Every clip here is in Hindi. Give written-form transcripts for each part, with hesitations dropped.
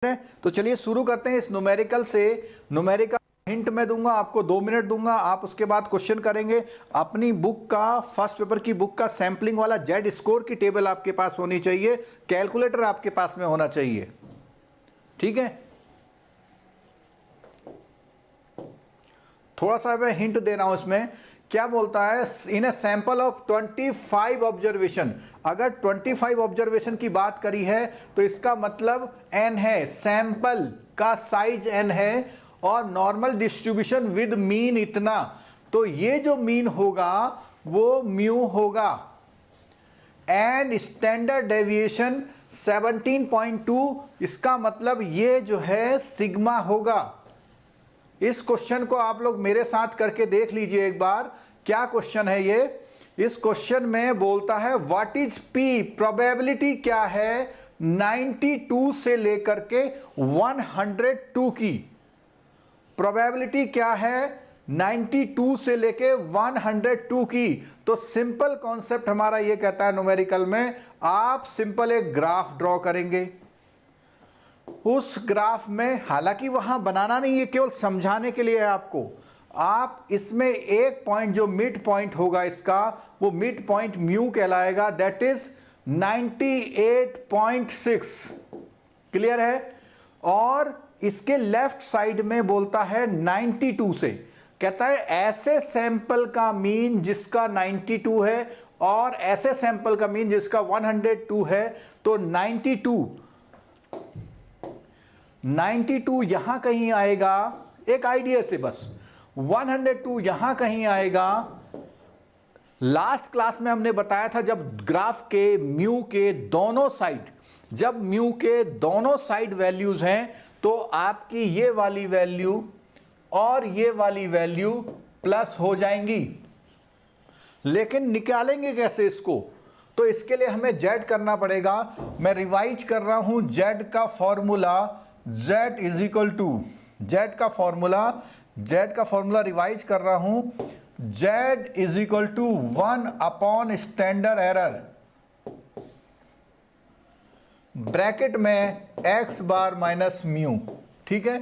तो चलिए शुरू करते हैं इस न्यूमेरिकल से। न्यूमेरिकल हिंट मैं दूंगा आपको, 2 मिनट दूंगा, आप उसके बाद क्वेश्चन करेंगे। अपनी बुक का, फर्स्ट पेपर की बुक का सैंपलिंग वाला जेड स्कोर की टेबल आपके पास होनी चाहिए, कैलकुलेटर आपके पास में होना चाहिए, ठीक है। थोड़ा सा मैं हिंट दे रहा हूं इसमें, क्या बोलता है, इन ए सैंपल ऑफ 25 ऑब्जर्वेशन। अगर 25 ऑब्जर्वेशन की बात करी है तो इसका मतलब n है, सैंपल का साइज n है और नॉर्मल डिस्ट्रीब्यूशन विद मीन इतना, तो ये जो मीन होगा वो म्यू होगा एंड स्टैंडर्ड डेविएशन 17.2, इसका मतलब ये जो है सिग्मा होगा। इस क्वेश्चन को आप लोग मेरे साथ करके देख लीजिए एक बार, क्या क्वेश्चन है ये। इस क्वेश्चन में बोलता है व्हाट इज पी, प्रोबेबिलिटी क्या है 92 से लेकर के 102 की, प्रोबेबिलिटी क्या है 92 से लेके 102 की। तो सिंपल कॉन्सेप्ट हमारा ये कहता है न्यूमेरिकल में, आप सिंपल एक ग्राफ ड्रॉ करेंगे। उस ग्राफ में, हालांकि वहां बनाना नहीं है, केवल समझाने के लिए है आपको, आप इसमें एक पॉइंट जो मिड पॉइंट होगा इसका, वो मिड पॉइंट म्यू कहलाएगा, दैट इज 98.6, क्लियर है। और इसके लेफ्ट साइड में बोलता है 92 से, कहता है ऐसे सैंपल का मीन जिसका 92 है और ऐसे सैंपल का मीन जिसका 102 है, तो 92 यहां कहीं आएगा, एक आइडिया से बस, 102 यहां कहीं आएगा। लास्ट क्लास में हमने बताया था जब ग्राफ के म्यू के दोनों साइड, जब म्यू के दोनों साइड वैल्यूज हैं तो आपकी ये वाली वैल्यू और ये वाली वैल्यू प्लस हो जाएंगी। लेकिन निकालेंगे कैसे इसको, तो इसके लिए हमें जेड करना पड़ेगा। मैं रिवाइज कर रहा हूं जेड का formula, z is equal to, Z का फॉर्मूला रिवाइज कर रहा हूं, z is equal to 1 upon standard error, bracket में x बार माइनस म्यू, ठीक है।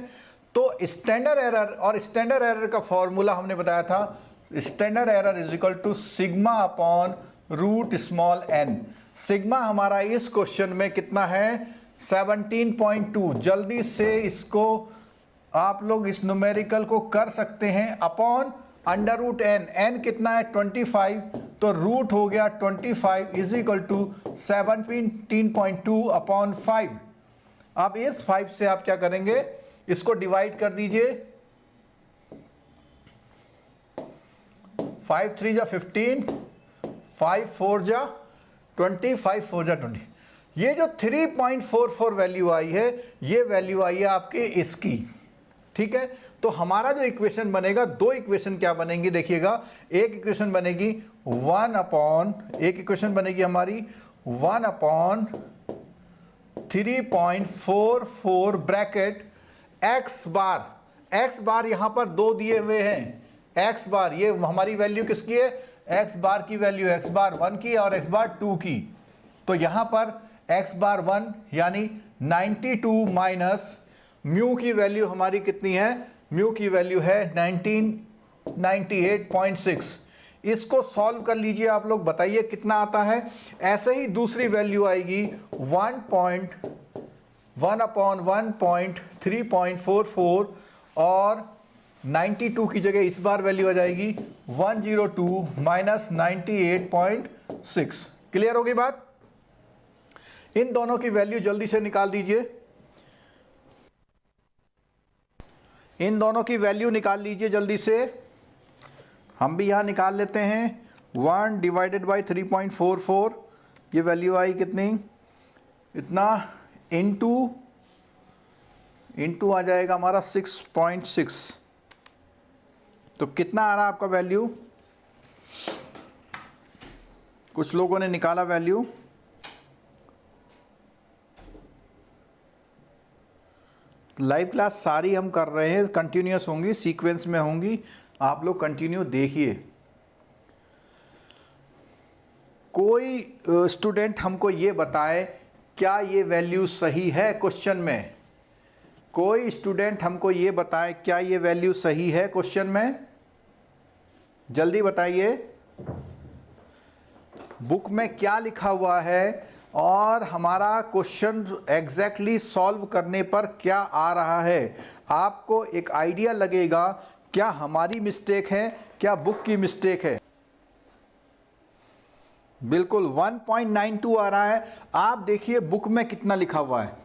तो स्टैंडर्ड एरर, और स्टैंडर्ड एरर का फॉर्मूला हमने बताया था, standard error is equal to sigma upon root small n। Sigma हमारा इस क्वेश्चन में कितना है 17.2। जल्दी से इसको आप लोग इस न्यूमेरिकल को कर सकते हैं, upon under root n, n कितना है 25, तो रूट हो गया 25 इज इक्वल टू 17.2 अपॉन 5। अब इस 5 से आप क्या करेंगे, इसको डिवाइड कर दीजिए, 5 3 जा 15, 5 4 जा 20, 5 4 जा 20। ये जो 3.44 वैल्यू आई है, ये वैल्यू आई है आपके इसकी, ठीक है। तो हमारा जो इक्वेशन बनेगा, दो इक्वेशन क्या बनेंगी देखिएगा, एक इक्वेशन बनेगी 1 अपॉन, एक इक्वेशन बनेगी हमारी 1 अपॉन 3.44 ब्रैकेट x बार यहां पर दो दिए हुए हैं, x बार, ये हमारी वैल्यू किसकी है, x बार की वैल्यू x बार 1 की और x बार 2 की। तो यहां पर x बार 1 यानी 92 माइनस म्यू की वैल्यू हमारी कितनी है, म्यू की वैल्यू है 98.6। इसको सॉल्व कर लीजिए आप लोग, बताइए कितना आता है। ऐसे ही दूसरी वैल्यू आएगी 1 अपॉन 1.3.44 और 92 की जगह इस बार वैल्यू आ जाएगी 102 माइनस 98.6। क्लियर होगी बात। इन दोनों की वैल्यू जल्दी से निकाल दीजिए, इन दोनों की वैल्यू निकाल लीजिए जल्दी से। हम भी यहां निकाल लेते हैं, 1 डिवाइडेड बाई 3.44, ये वैल्यू आई कितनी, इतना, इनटू आ जाएगा हमारा 6.6। तो कितना आ रहा आपका वैल्यू, कुछ लोगों ने निकाला वैल्यू, लाइव क्लास सारी हम कर रहे हैं, कंटिन्यूअस होंगी, सीक्वेंस में होंगी, आप लोग कंटिन्यू देखिए। कोई स्टूडेंट हमको ये बताए क्या ये वैल्यू सही है क्वेश्चन में, कोई स्टूडेंट हमको ये बताए क्या ये वैल्यू सही है क्वेश्चन में, जल्दी बताइए। बुक में क्या लिखा हुआ है और हमारा क्वेश्चन एग्जैक्टली सॉल्व करने पर क्या आ रहा है, आपको एक आइडिया लगेगा क्या हमारी मिस्टेक है, क्या बुक की मिस्टेक है। बिल्कुल 1.92 आ रहा है। आप देखिए बुक में कितना लिखा हुआ है,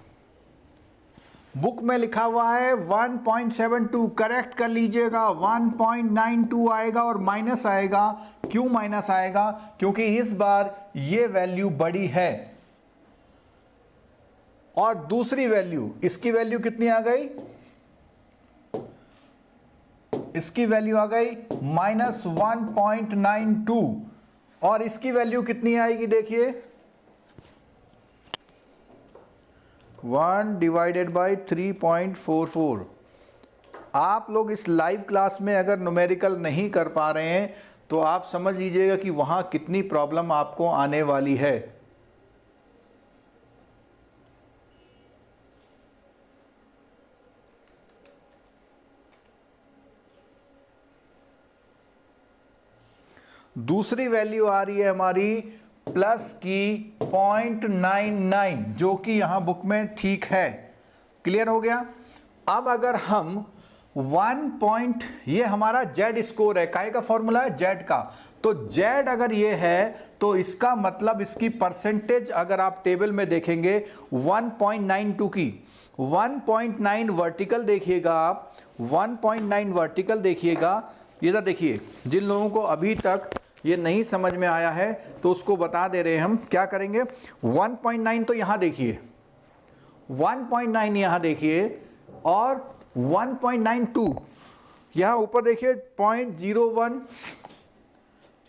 बुक में लिखा हुआ है 1.72, करेक्ट कर लीजिएगा। 1.92 आएगा और माइनस आएगा। क्यों माइनस आएगा? क्योंकि इस बार ये वैल्यू बड़ी है। और दूसरी वैल्यू, इसकी वैल्यू कितनी आ गई? इसकी वैल्यू आ गई -1.92 और इसकी वैल्यू कितनी आएगी देखिए 1/3.44। आप लोग इस लाइव क्लास में अगर न्यूमेरिकल नहीं कर पा रहे हैं तो आप समझ लीजिएगा कि वहां कितनी प्रॉब्लम आपको आने वाली है। दूसरी वैल्यू आ रही है हमारी प्लस की 0.99, जो कि यहां बुक में ठीक है। क्लियर हो गया? अब अगर हम 1 ये हमारा जेड स्कोर है, काहे का फॉर्मूला है? जेड का। तो जेड अगर ये है तो इसका मतलब इसकी परसेंटेज अगर आप टेबल में देखेंगे 1.92 की 1.9 वर्टिकल देखिएगा आप, 1.9 वर्टिकल देखिएगा। इधर देखिए, जिन लोगों को अभी तक ये नहीं समझ में आया है तो उसको बता दे रहे हैं हम क्या करेंगे। 1.9 तो यहां देखिए, 1.9 यहां देखिए और 1.92 यहां ऊपर देखिए, 0.01,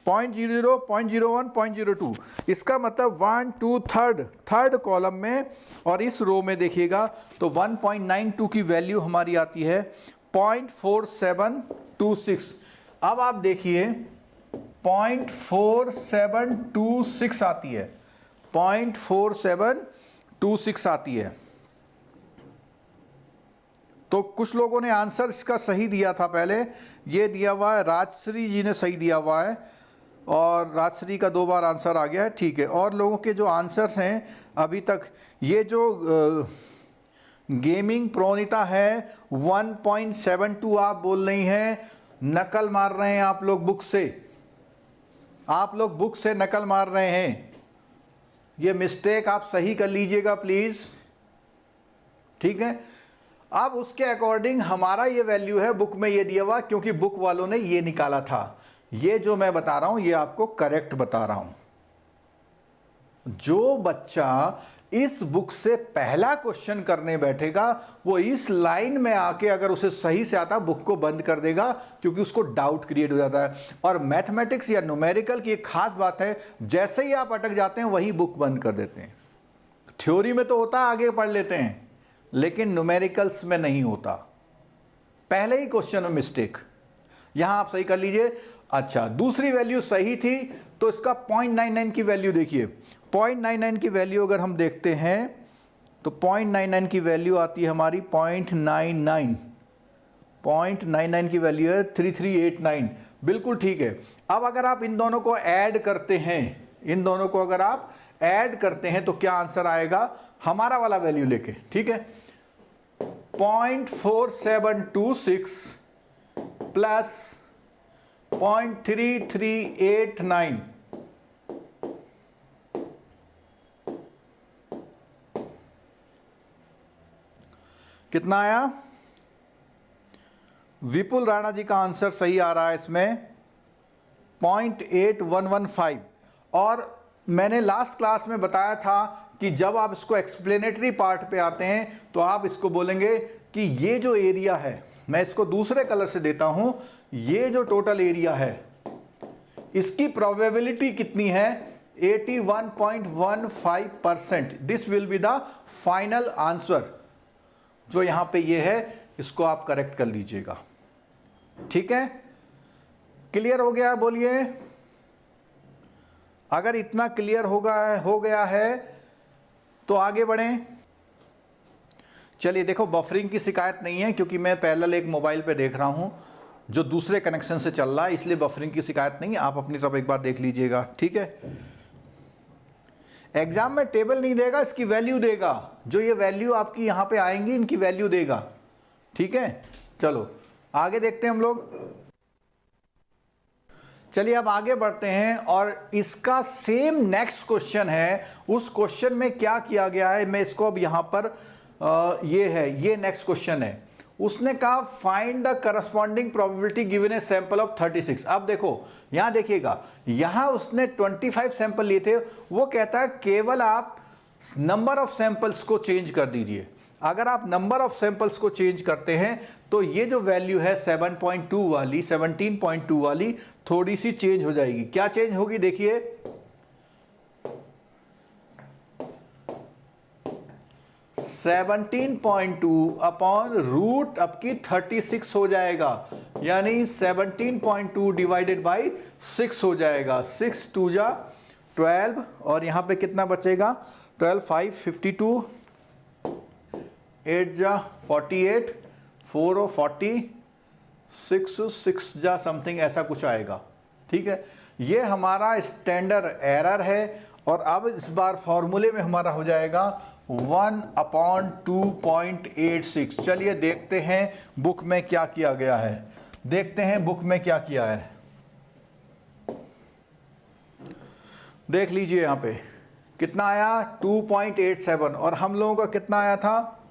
0.00, 0.01, 0.02। इसका मतलब 1 2 थर्ड कॉलम में और इस रो में देखिएगा तो 1.92 की वैल्यू हमारी आती है 0.4726। अब आप देखिए 0.4726 आती है, 0.4726 आती है। तो कुछ लोगों ने आंसर इसका सही दिया था, पहले ये दिया हुआ है, राजश्री जी ने सही दिया हुआ है और राजश्री का 2 बार आंसर आ गया है, ठीक है। और लोगों के जो आंसर्स हैं अभी तक, ये जो गेमिंग प्रोनिता है 1.72 आप बोल रही हैं, नकल मार रहे हैं आप लोग बुक से, आप लोग बुक से नकल मार रहे हैं। ये मिस्टेक आप सही कर लीजिएगा प्लीज, ठीक है। अब उसके अकॉर्डिंग हमारा ये वैल्यू है, बुक में ये दिया हुआ, क्योंकि बुक वालों ने ये निकाला था। ये जो मैं बता रहा हूं ये आपको करेक्ट बता रहा हूं। जो बच्चा इस बुक से पहला क्वेश्चन करने बैठेगा वो इस लाइन में आके अगर उसे सही से आता बुक को बंद कर देगा, क्योंकि उसको डाउट क्रिएट हो जाता है। और मैथमेटिक्स या न्यूमेरिकल की एक खास बात है, जैसे ही आप अटक जाते हैं वही बुक बंद कर देते हैं। थ्योरी में तो होता है आगे पढ़ लेते हैं, लेकिन न्यूमेरिकल्स में नहीं होता। पहले ही क्वेश्चन में मिस्टेक, यहां आप सही कर लीजिए। अच्छा, दूसरी वैल्यू सही थी तो इसका 0.99 की वैल्यू देखिए। 0.99 की वैल्यू अगर हम देखते हैं तो 0.99 की वैल्यू आती है हमारी 0.99 की वैल्यू है 3389, बिल्कुल ठीक है। अब अगर आप इन दोनों को ऐड करते हैं, इन दोनों को अगर आप ऐड करते हैं तो क्या आंसर आएगा हमारा वाला वैल्यू लेके, ठीक है। 0.4726 प्लस 0.3389, कितना आया? विपुल राणा जी का आंसर सही आ रहा है इसमें 0.8115। और मैंने लास्ट क्लास में बताया था कि जब आप इसको एक्सप्लेनेटरी पार्ट पे आते हैं तो आप इसको बोलेंगे कि ये जो एरिया है, मैं इसको दूसरे कलर से देता हूं, ये जो टोटल एरिया है इसकी प्रोबेबिलिटी कितनी है? 81.15%। This will be the final answer. जो यहां पे ये है इसको आप करेक्ट कर लीजिएगा, ठीक है। क्लियर हो गया? बोलिए। अगर इतना क्लियर हो गया है तो आगे बढ़ें। चलिए देखो, बफरिंग की शिकायत नहीं है क्योंकि मैं पैरेलल एक मोबाइल पे देख रहा हूँ जो दूसरे कनेक्शन से चल रहा है, इसलिए बफरिंग की शिकायत नहीं है। आप अपनी तरफ एक बार देख लीजिएगा, ठीक है। एग्जाम में टेबल नहीं देगा, इसकी वैल्यू देगा। जो ये वैल्यू आपकी यहाँ पे आएंगी इनकी वैल्यू देगा, ठीक है। चलो आगे देखते हैं हम लोग। चलिए अब आगे बढ़ते हैं और इसका सेम नेक्स्ट क्वेश्चन है। उस क्वेश्चन में क्या किया गया है, मैं इसको अब यहाँ पर ये है, ये नेक्स्ट क्वेश्चन है। उसने कहा find the corresponding probability given a sample of 36। अब देखो यहां देखिएगा, यहां उसने 25 सैंपल लिए थे। वो कहता है केवल आप नंबर ऑफ सैंपल्स को चेंज कर दीजिए। अगर आप नंबर ऑफ सैंपल्स को चेंज करते हैं तो ये जो वैल्यू है 7.2 वाली, 17.2 वाली थोड़ी सी चेंज हो जाएगी। क्या चेंज होगी देखिए, 17.2 अपॉन रूट आपकी 36 हो जाएगा, यानी 17.2 डिवाइडेड बाई 6 हो जाएगा। 6 2 जा 12 और यहां पे कितना बचेगा, 12 5 52, 8 जा 48, 4 और 40, 6 जा समथिंग ऐसा कुछ आएगा, ठीक है। ये हमारा स्टैंडर्ड एरर है। और अब इस बार फॉर्मूले में हमारा हो जाएगा 1/2.86। चलिए देखते हैं बुक में क्या किया गया है, देखते हैं बुक में क्या किया है। देख लीजिए यहां पे कितना आया 2.87 और हम लोगों का कितना आया था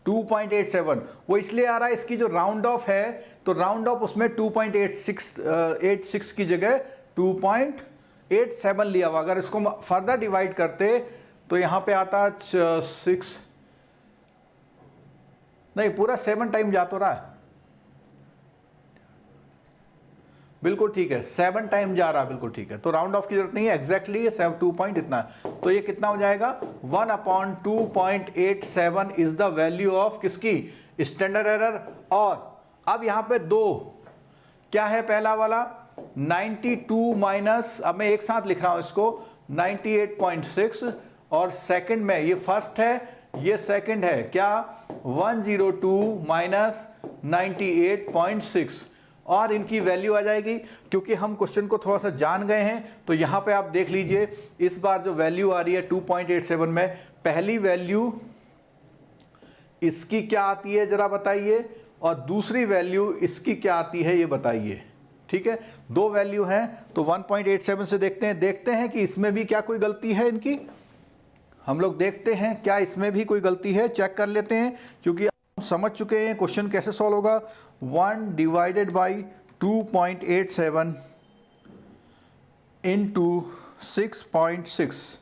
2.87। वो इसलिए आ रहा है, इसकी जो राउंड ऑफ है तो राउंड ऑफ उसमें 2.86 की जगह 2.87 लिया हुआ। अगर इसको फर्दर डिवाइड करते तो यहां पे आता 6, नहीं पूरा 7 टाइम जा तो रहा है, बिल्कुल ठीक है 7 टाइम जा रहा है, बिल्कुल ठीक है। तो राउंड ऑफ की जरूरत नहीं है, एग्जैक्टली ये 2 पॉइंट इतना है। तो ये कितना हो जाएगा 1/2.87 इज द वैल्यू ऑफ किसकी, स्टैंडर्ड एरर। और अब यहां पे दो क्या है, पहला वाला 92 माइनस, अब मैं एक साथ लिख रहा हूं इसको 98.6 और सेकंड में ये फर्स्ट है ये सेकंड है क्या 102 माइनस 98.6 और इनकी वैल्यू आ जाएगी। क्योंकि हम क्वेश्चन को थोड़ा सा जान गए हैं तो यहां पे आप देख लीजिए इस बार जो वैल्यू आ रही है 2.87 में, पहली वैल्यू इसकी क्या आती है जरा बताइए, और दूसरी वैल्यू इसकी क्या आती है ये बताइए, ठीक है। दो वैल्यू हैं तो 1.87 से देखते हैं कि इसमें भी क्या कोई गलती है इनकी। हम लोग देखते हैं क्या इसमें भी कोई गलती है, चेक कर लेते हैं क्योंकि हम समझ चुके हैं क्वेश्चन कैसे सॉल्व होगा। 1 डिवाइडेड बाई 2.87 इंटू 6.6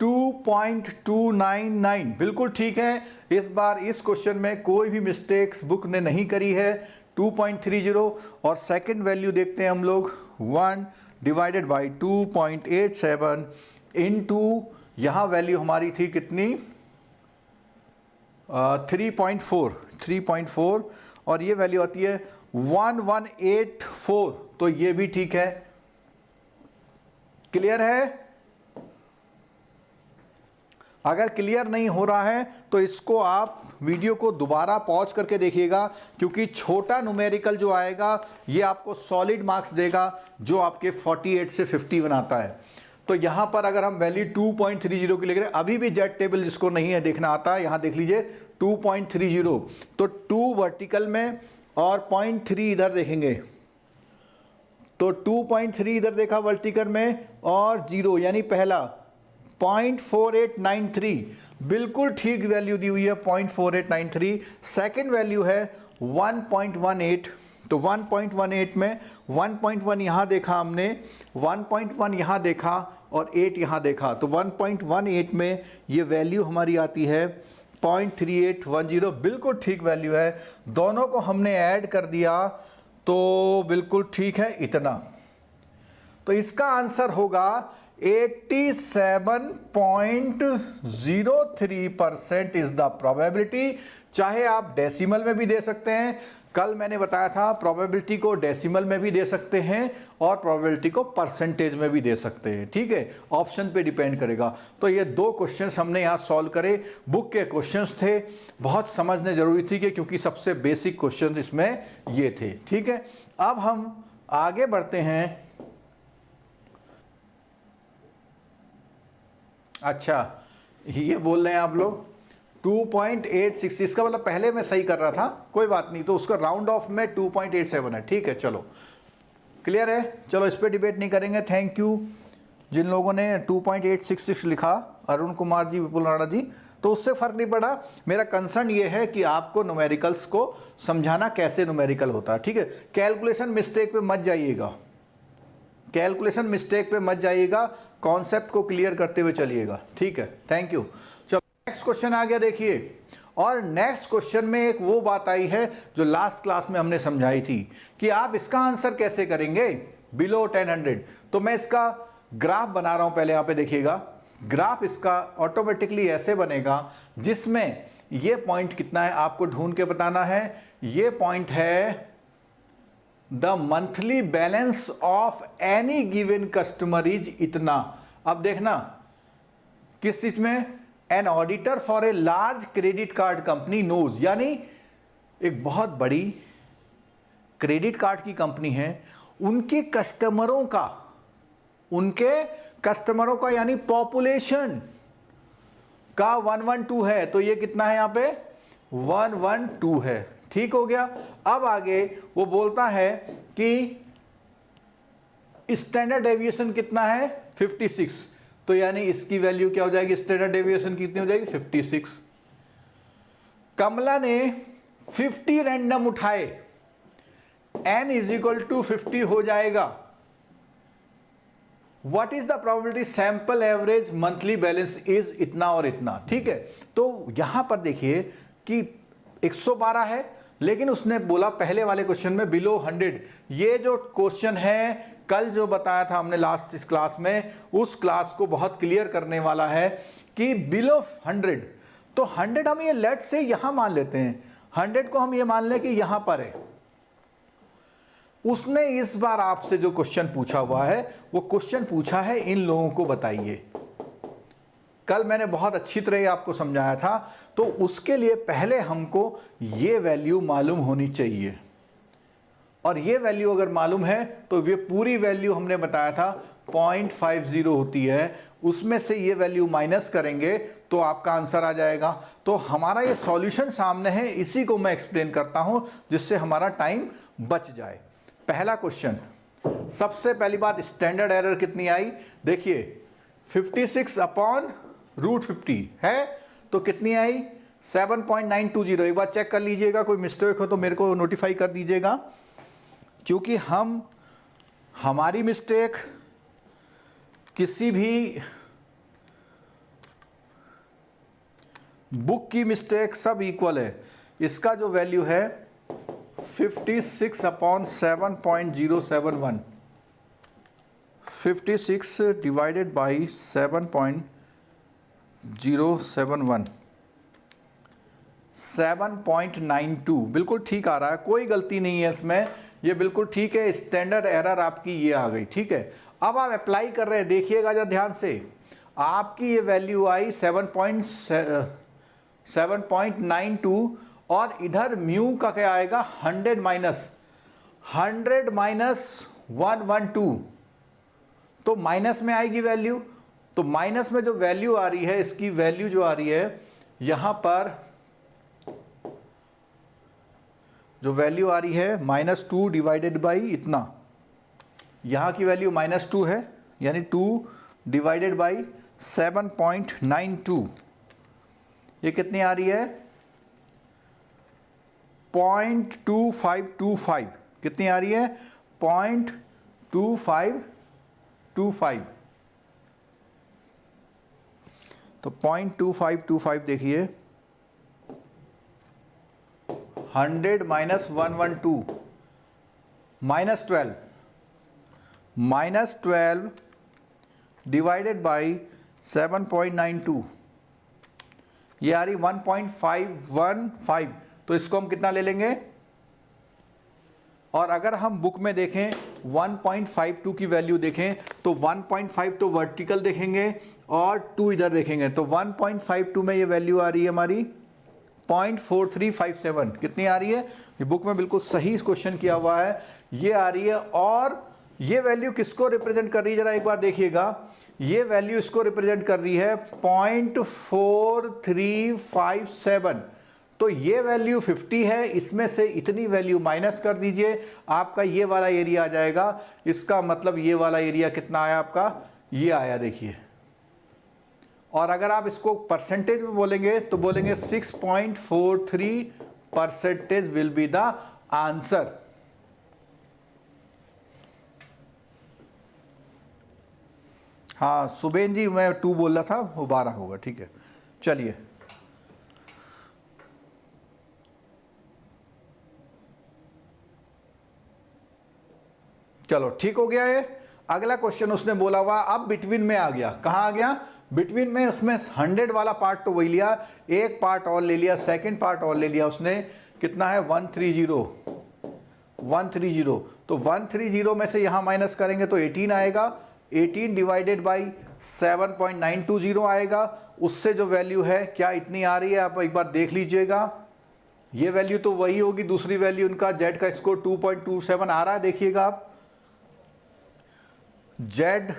2.299 बिल्कुल ठीक है। इस बार इस क्वेश्चन में कोई भी मिस्टेक्स बुक ने नहीं करी है। 2.30 और सेकंड वैल्यू देखते हैं हम लोग 1 डिवाइडेड बाई 2.87 इंटू यहाँ वैल्यू हमारी थी कितनी 3.4 और ये वैल्यू आती है 1184, तो ये भी ठीक है। क्लियर है? अगर क्लियर नहीं हो रहा है तो इसको आप वीडियो को दोबारा पॉज करके देखिएगा क्योंकि छोटा न्यूमेरिकल जो आएगा ये आपको सॉलिड मार्क्स देगा जो आपके 48 से 50 बनाता है। तो यहाँ पर अगर हम वैल्यू 2.30 की लिख रहे हैं, अभी भी जेड टेबल जिसको नहीं है देखना आता है यहाँ देख लीजिए 2.30, तो 2 वर्टिकल में और 0.3 इधर देखेंगे तो 2.3 इधर देखा वर्टिकल में और 0 यानी पहला 0.4893 बिल्कुल ठीक वैल्यू दी हुई है 0.4893। सेकेंड वैल्यू है 1.18, तो 1.18 में 1.1 यहाँ देखा हमने, 1.1 यहाँ देखा और 8 यहाँ देखा, तो 1.18 में ये वैल्यू हमारी आती है 0.3810 बिल्कुल ठीक वैल्यू है। दोनों को हमने ऐड कर दिया तो बिल्कुल ठीक है इतना। तो इसका आंसर होगा 87.03% इज द प्रोबेबिलिटी। चाहे आप डेसिमल में भी दे सकते हैं, कल मैंने बताया था प्रोबेबिलिटी को डेसिमल में भी दे सकते हैं और प्रोबेबिलिटी को परसेंटेज में भी दे सकते हैं, ठीक है, ऑप्शन पे डिपेंड करेगा। तो ये दो क्वेश्चंस हमने यहाँ सॉल्व करे, बुक के क्वेश्चंस थे, बहुत समझने जरूरी थी कि क्योंकि सबसे बेसिक क्वेश्चन इसमें ये थे, ठीक है। अब हम आगे बढ़ते हैं। अच्छा, ये बोल रहे हैं आप लोग 2.86, इसका मतलब पहले मैं सही कर रहा था, कोई बात नहीं, तो उसका राउंड ऑफ में 2.87 है, ठीक है, चलो क्लियर है, चलो इस पे डिबेट नहीं करेंगे। थैंक यू जिन लोगों ने 2.866 लिखा, अरुण कुमार जी, विपुल राणा जी, तो उससे फर्क नहीं पड़ा। मेरा कंसर्न ये है कि आपको न्यूमेरिकल्स को समझाना कैसे न्यूमेरिकल होता है, ठीक है। कैलकुलेशन मिस्टेक पे मत जाइएगा, कैलकुलेशन मिस्टेक पे मत जाइएगा, कॉन्सेप्ट को क्लियर करते हुए चलिएगा, ठीक है। Thank you. चलो नेक्स्ट क्वेश्चन आ गया, देखिए। और नेक्स्ट क्वेश्चन में एक वो बात आई है जो लास्ट क्लास में हमने समझाई थी कि आप इसका आंसर कैसे करेंगे बिलो 1000। तो मैं इसका ग्राफ बना रहा हूं, पहले यहां पे देखिएगा। ग्राफ इसका ऑटोमेटिकली ऐसे बनेगा जिसमें ये पॉइंट कितना है आपको ढूंढ के बताना है। ये पॉइंट है the monthly balance of any given customer is इतना। अब देखना किस चीज में, an auditor for a large credit card company knows, यानी एक बहुत बड़ी क्रेडिट कार्ड की कंपनी है, उनके कस्टमरों का यानी पॉपुलेशन का 112 है। तो ये कितना है यहां पे 112 है, ठीक हो गया। अब आगे वो बोलता है कि स्टैंडर्ड डेविएशन कितना है 56, तो यानी इसकी वैल्यू क्या हो जाएगी, स्टैंडर्ड डेविएशन कितनी हो जाएगी 56। कमला ने 50 रैंडम उठाए, n इज इक्वल टू 50 हो जाएगा। What is the probability sample average monthly balance is इतना और इतना, ठीक है। तो यहां पर देखिए कि 112 है, लेकिन उसने बोला पहले वाले क्वेश्चन में बिलो 100। ये जो क्वेश्चन है कल जो बताया था हमने लास्ट क्लास में, उस क्लास को बहुत क्लियर करने वाला है कि बिलो 100। तो 100 हम ये लेट से यहां मान लेते हैं, 100 को हम ये मान लें कि यहां पर है। उसने इस बार आपसे जो क्वेश्चन पूछा हुआ है वो क्वेश्चन पूछा है इन लोगों को बताइए। कल मैंने बहुत अच्छी तरह आपको समझाया था, तो उसके लिए पहले हमको ये वैल्यू मालूम होनी चाहिए, और ये वैल्यू अगर मालूम है तो ये पूरी वैल्यू हमने बताया था 0.50 होती है, उसमें से ये वैल्यू माइनस करेंगे तो आपका आंसर आ जाएगा। तो हमारा ये सॉल्यूशन सामने है, इसी को मैं एक्सप्लेन करता हूं जिससे हमारा टाइम बच जाए। पहला क्वेश्चन, सबसे पहली बात स्टैंडर्ड एरर कितनी आई, देखिए 56/√50 है, तो कितनी आई 7.920। एक बार चेक कर लीजिएगा, कोई मिस्टेक हो तो मेरे को नोटिफाई कर दीजिएगा, क्योंकि हमारी मिस्टेक किसी भी बुक की मिस्टेक सब इक्वल है। इसका जो वैल्यू है 56/7.071, 56 डिवाइडेड बाई 7.071, 7.92 बिल्कुल ठीक आ रहा है, कोई गलती नहीं है इसमें, ये बिल्कुल ठीक है। स्टैंडर्ड एरर आपकी ये आ गई, ठीक है। अब आप अप्लाई कर रहे हैं, देखिएगा जरा ध्यान से, आपकी ये वैल्यू आई 7.92 और इधर म्यू का क्या आएगा 100 माइनस 112, तो माइनस में आएगी वैल्यू। तो माइनस में जो वैल्यू आ रही है, इसकी वैल्यू जो आ रही है यहां पर, जो वैल्यू आ रही है -2 डिवाइडेड बाई इतना, यहां की वैल्यू -2 है, यानी 2 डिवाइडेड बाई 7.92, ये कितनी आ रही है 0.2525, कितनी आ रही है 0.2525, तो 0.2525 देखिए 100 माइनस 112 -12 डिवाइडेड बाई 7.92, ये आ रही 1.515। तो इसको हम कितना ले लेंगे, और अगर हम बुक में देखें 1.52 की वैल्यू देखें तो 1.5 तो वर्टिकल देखेंगे और 2 इधर देखेंगे, तो 1.52 में ये वैल्यू आ रही है हमारी 0.4357। कितनी आ रही है, ये बुक में बिल्कुल सही क्वेश्चन किया हुआ है, ये आ रही है। और ये वैल्यू किसको रिप्रेजेंट कर रही है, जरा एक बार देखिएगा, ये वैल्यू इसको रिप्रेजेंट कर रही है 0.4357। तो ये वैल्यू 50 है, इसमें से इतनी वैल्यू माइनस कर दीजिए, आपका ये वाला एरिया आ जाएगा। इसका मतलब ये वाला एरिया कितना आया आपका, ये आया, देखिए। और अगर आप इसको परसेंटेज में बोलेंगे तो बोलेंगे 6.43% विल बी द आंसर। हाँ सुबेन जी, मैं 2 बोल रहा था, वो 12 होगा, ठीक है। चलिए चलो ठीक हो गया ये। अगला क्वेश्चन उसने बोला हुआ, अब बिटवीन में आ गया, कहाँ आ गया, बिटवीन में। उसमें 100 वाला पार्ट तो वही लिया, एक पार्ट और ले लिया, सेकंड पार्ट और ले लिया उसने, कितना है 130। तो 130 में से यहाँ माइनस करेंगे तो 18 आएगा, 18 डिवाइडेड बाई 7.920 आएगा। उससे जो वैल्यू है क्या इतनी आ रही है, आप एक बार देख लीजिएगा। ये वैल्यू तो वही होगी, दूसरी वैल्यू उनका जेड का स्कोर 2.27 आ रहा है, देखिएगा आप जेड।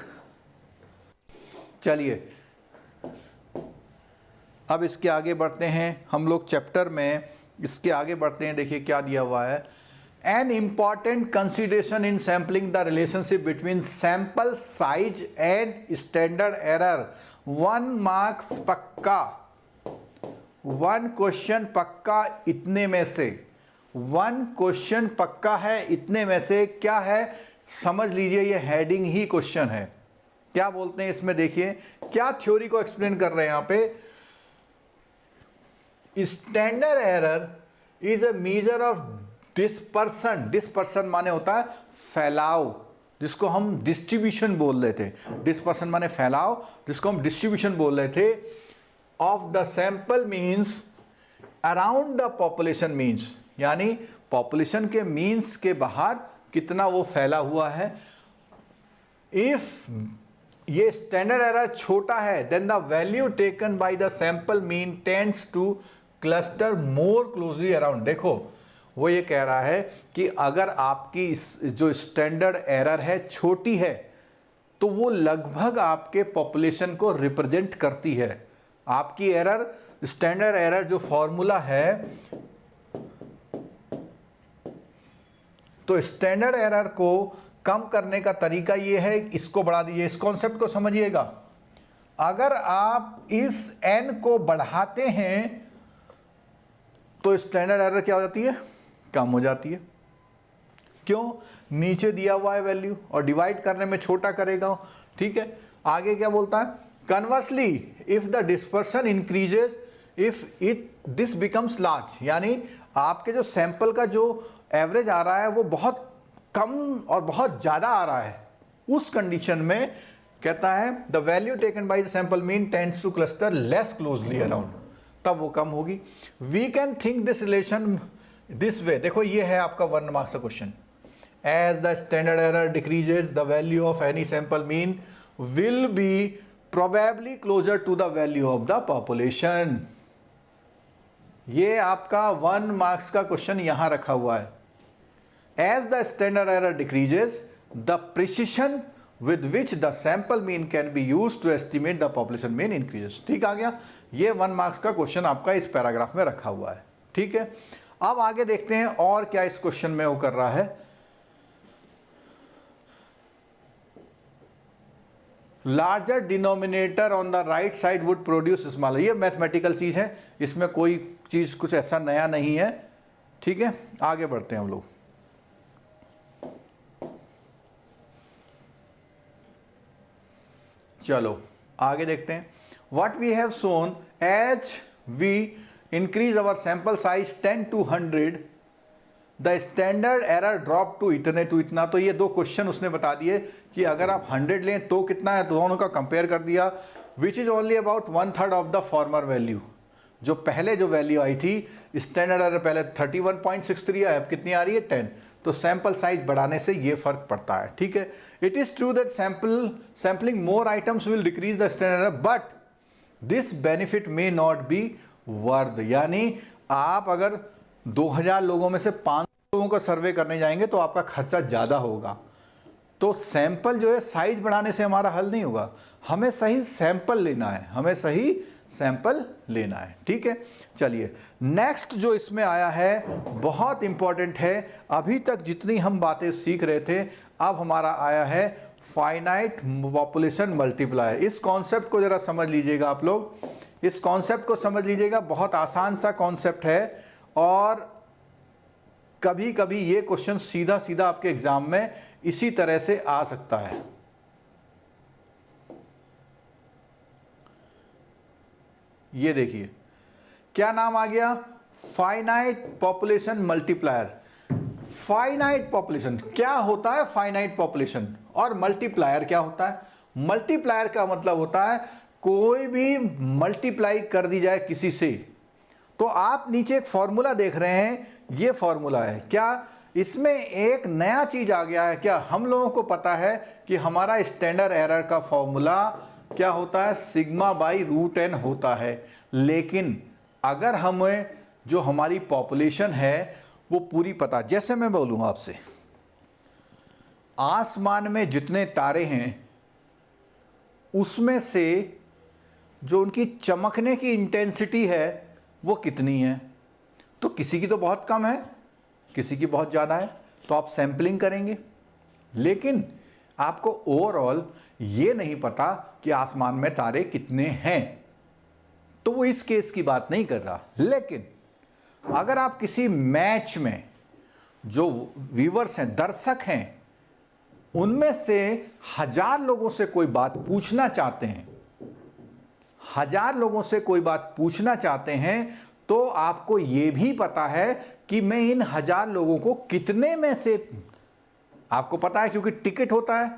चलिए अब इसके आगे बढ़ते हैं हम लोग चैप्टर में, इसके आगे बढ़ते हैं। देखिए क्या दिया हुआ है, an important consideration in sampling the relationship between sample size and standard error. 1 marks पक्का, 1 क्वेश्चन पक्का इतने में से, 1 क्वेश्चन पक्का है इतने में से। क्या है समझ लीजिए, ये हेडिंग ही क्वेश्चन है। क्या बोलते हैं इसमें, देखिए क्या थ्योरी को एक्सप्लेन कर रहे हैं यहां पे। Standard error is a measure of dispersion. Dispersion माने होता है फैलाव, जिसको हम डिस्ट्रीब्यूशन बोल रहे थे। डिस्पर्सन माने फैलाव, जिसको हम डिस्ट्रीब्यूशन बोल रहे थे। Of the sample means around the population means, यानी पॉपुलेशन के मीन्स के बाहर कितना वो फैला हुआ है। इफ ये स्टैंडर्ड एरर छोटा है, then the value taken by the sample mean tends to cluster more closely around. देखो वो ये कह रहा है कि अगर आपकी जो स्टैंडर्ड एरर है छोटी है, तो वो लगभग आपके पॉपुलेशन को रिप्रेजेंट करती है। आपकी एरर, स्टैंडर्ड एरर जो फॉर्मूला है, तो स्टैंडर्ड एरर को कम करने का तरीका ये है, इसको बढ़ा दीजिए। इस कॉन्सेप्ट को समझिएगा, अगर आप इस n को बढ़ाते हैं तो स्टैंडर्ड एरर क्या हो जाती है, कम हो जाती है। क्यों, नीचे दिया हुआ है वैल्यू और डिवाइड करने में छोटा करेगा, ठीक है। आगे क्या बोलता है, conversely if the dispersion increases if it this becomes large, यानी आपके जो सैंपल का जो एवरेज आ रहा है वो बहुत कम और बहुत ज़्यादा आ रहा है, उस कंडीशन में कहता है the value taken by the sample mean tends to cluster less closely around, तब वो कम होगी। We can think this relation this way. देखो ये है आपका 1 मार्क्स का question. As the standard error decreases the value of any sample mean will be probably closer to the value of the population. ये आपका 1 मार्क्स का क्वेश्चन यहां रखा हुआ है। As the standard error decreases, the precision with which the sample mean can be used to estimate the population mean increases। ठीक आ गया, ये 1 मार्क्स का क्वेश्चन आपका इस पैराग्राफ में रखा हुआ है, ठीक है। अब आगे देखते हैं और क्या इस क्वेश्चन में वो कर रहा है। Larger denominator on the right side would produce smaller. ये मैथमेटिकल चीज है, इसमें कोई चीज कुछ ऐसा नया नहीं है, ठीक है। आगे बढ़ते हैं हम लोग। चलो आगे देखते हैं। What we have shown as we increase our sample size 10 to 100 the standard error drop to इतने टू इतना। तो ये दो क्वेश्चन उसने बता दिए कि अगर आप 100 लें तो कितना है, दोनों का कंपेयर कर दिया, which is only about 1/3 of the former value. जो पहले जो वैल्यू आई थी स्टैंडर्ड एरर पहले 31.63 है, अब कितनी आ रही है 10। तो सैंपल साइज बढ़ाने से ये फर्क पड़ता है, ठीक है। It is true that sampling more items will decrease the standard error but this benefit may not be worth. यानी आप अगर 2000 लोगों में से 500 लोगों का सर्वे करने जाएंगे तो आपका खर्चा ज़्यादा होगा। तो सैंपल जो है साइज बढ़ाने से हमारा हल नहीं होगा, हमें सही सैंपल लेना है, हमें सही सैंपल लेना है, ठीक है। चलिए नेक्स्ट जो इसमें आया है बहुत इंपॉर्टेंट है। अभी तक जितनी हम बातें सीख रहे थे अब हमारा आया है फाइनाइट पॉपुलेशन मल्टीप्लायर। इस कॉन्सेप्ट को जरा समझ लीजिएगा आप लोग, इस कॉन्सेप्ट को समझ लीजिएगा, बहुत आसान सा कॉन्सेप्ट है और कभी कभी ये क्वेश्चन सीधा सीधा आपके एग्जाम में इसी तरह से आ सकता है। ये देखिए क्या नाम आ गया, finite population multiplier. Finite population क्या होता है, फाइनाइट पॉपुलेशन, और मल्टीप्लायर क्या होता है। मल्टीप्लायर का मतलब होता है कोई भी मल्टीप्लाई कर दी जाए किसी से। तो आप नीचे एक फॉर्मूला देख रहे हैं, ये फॉर्मूला है क्या, इसमें एक नया चीज आ गया है क्या। हम लोगों को पता है कि हमारा स्टैंडर्ड एरर का फॉर्मूला क्या होता है, सिग्मा बाई रूट एन होता है। लेकिन अगर हमें जो हमारी पॉपुलेशन है वो पूरी पता, जैसे मैं बोलूँगा आपसे आसमान में जितने तारे हैं उसमें से जो उनकी चमकने की इंटेंसिटी है वो कितनी है, तो किसी की तो बहुत कम है, किसी की बहुत ज़्यादा है, तो आप सैंपलिंग करेंगे। लेकिन आपको ओवरऑल ये नहीं पता कि आसमान में तारे कितने हैं, तो वो इस केस की बात नहीं कर रहा। लेकिन अगर आप किसी मैच में जो व्यूअर्स हैं, दर्शक हैं, उनमें से 1000 लोगों से कोई बात पूछना चाहते हैं, 1000 लोगों से कोई बात पूछना चाहते हैं, तो आपको यह भी पता है कि मैं इन 1000 लोगों को कितने में से, आपको पता है क्योंकि टिकट होता है,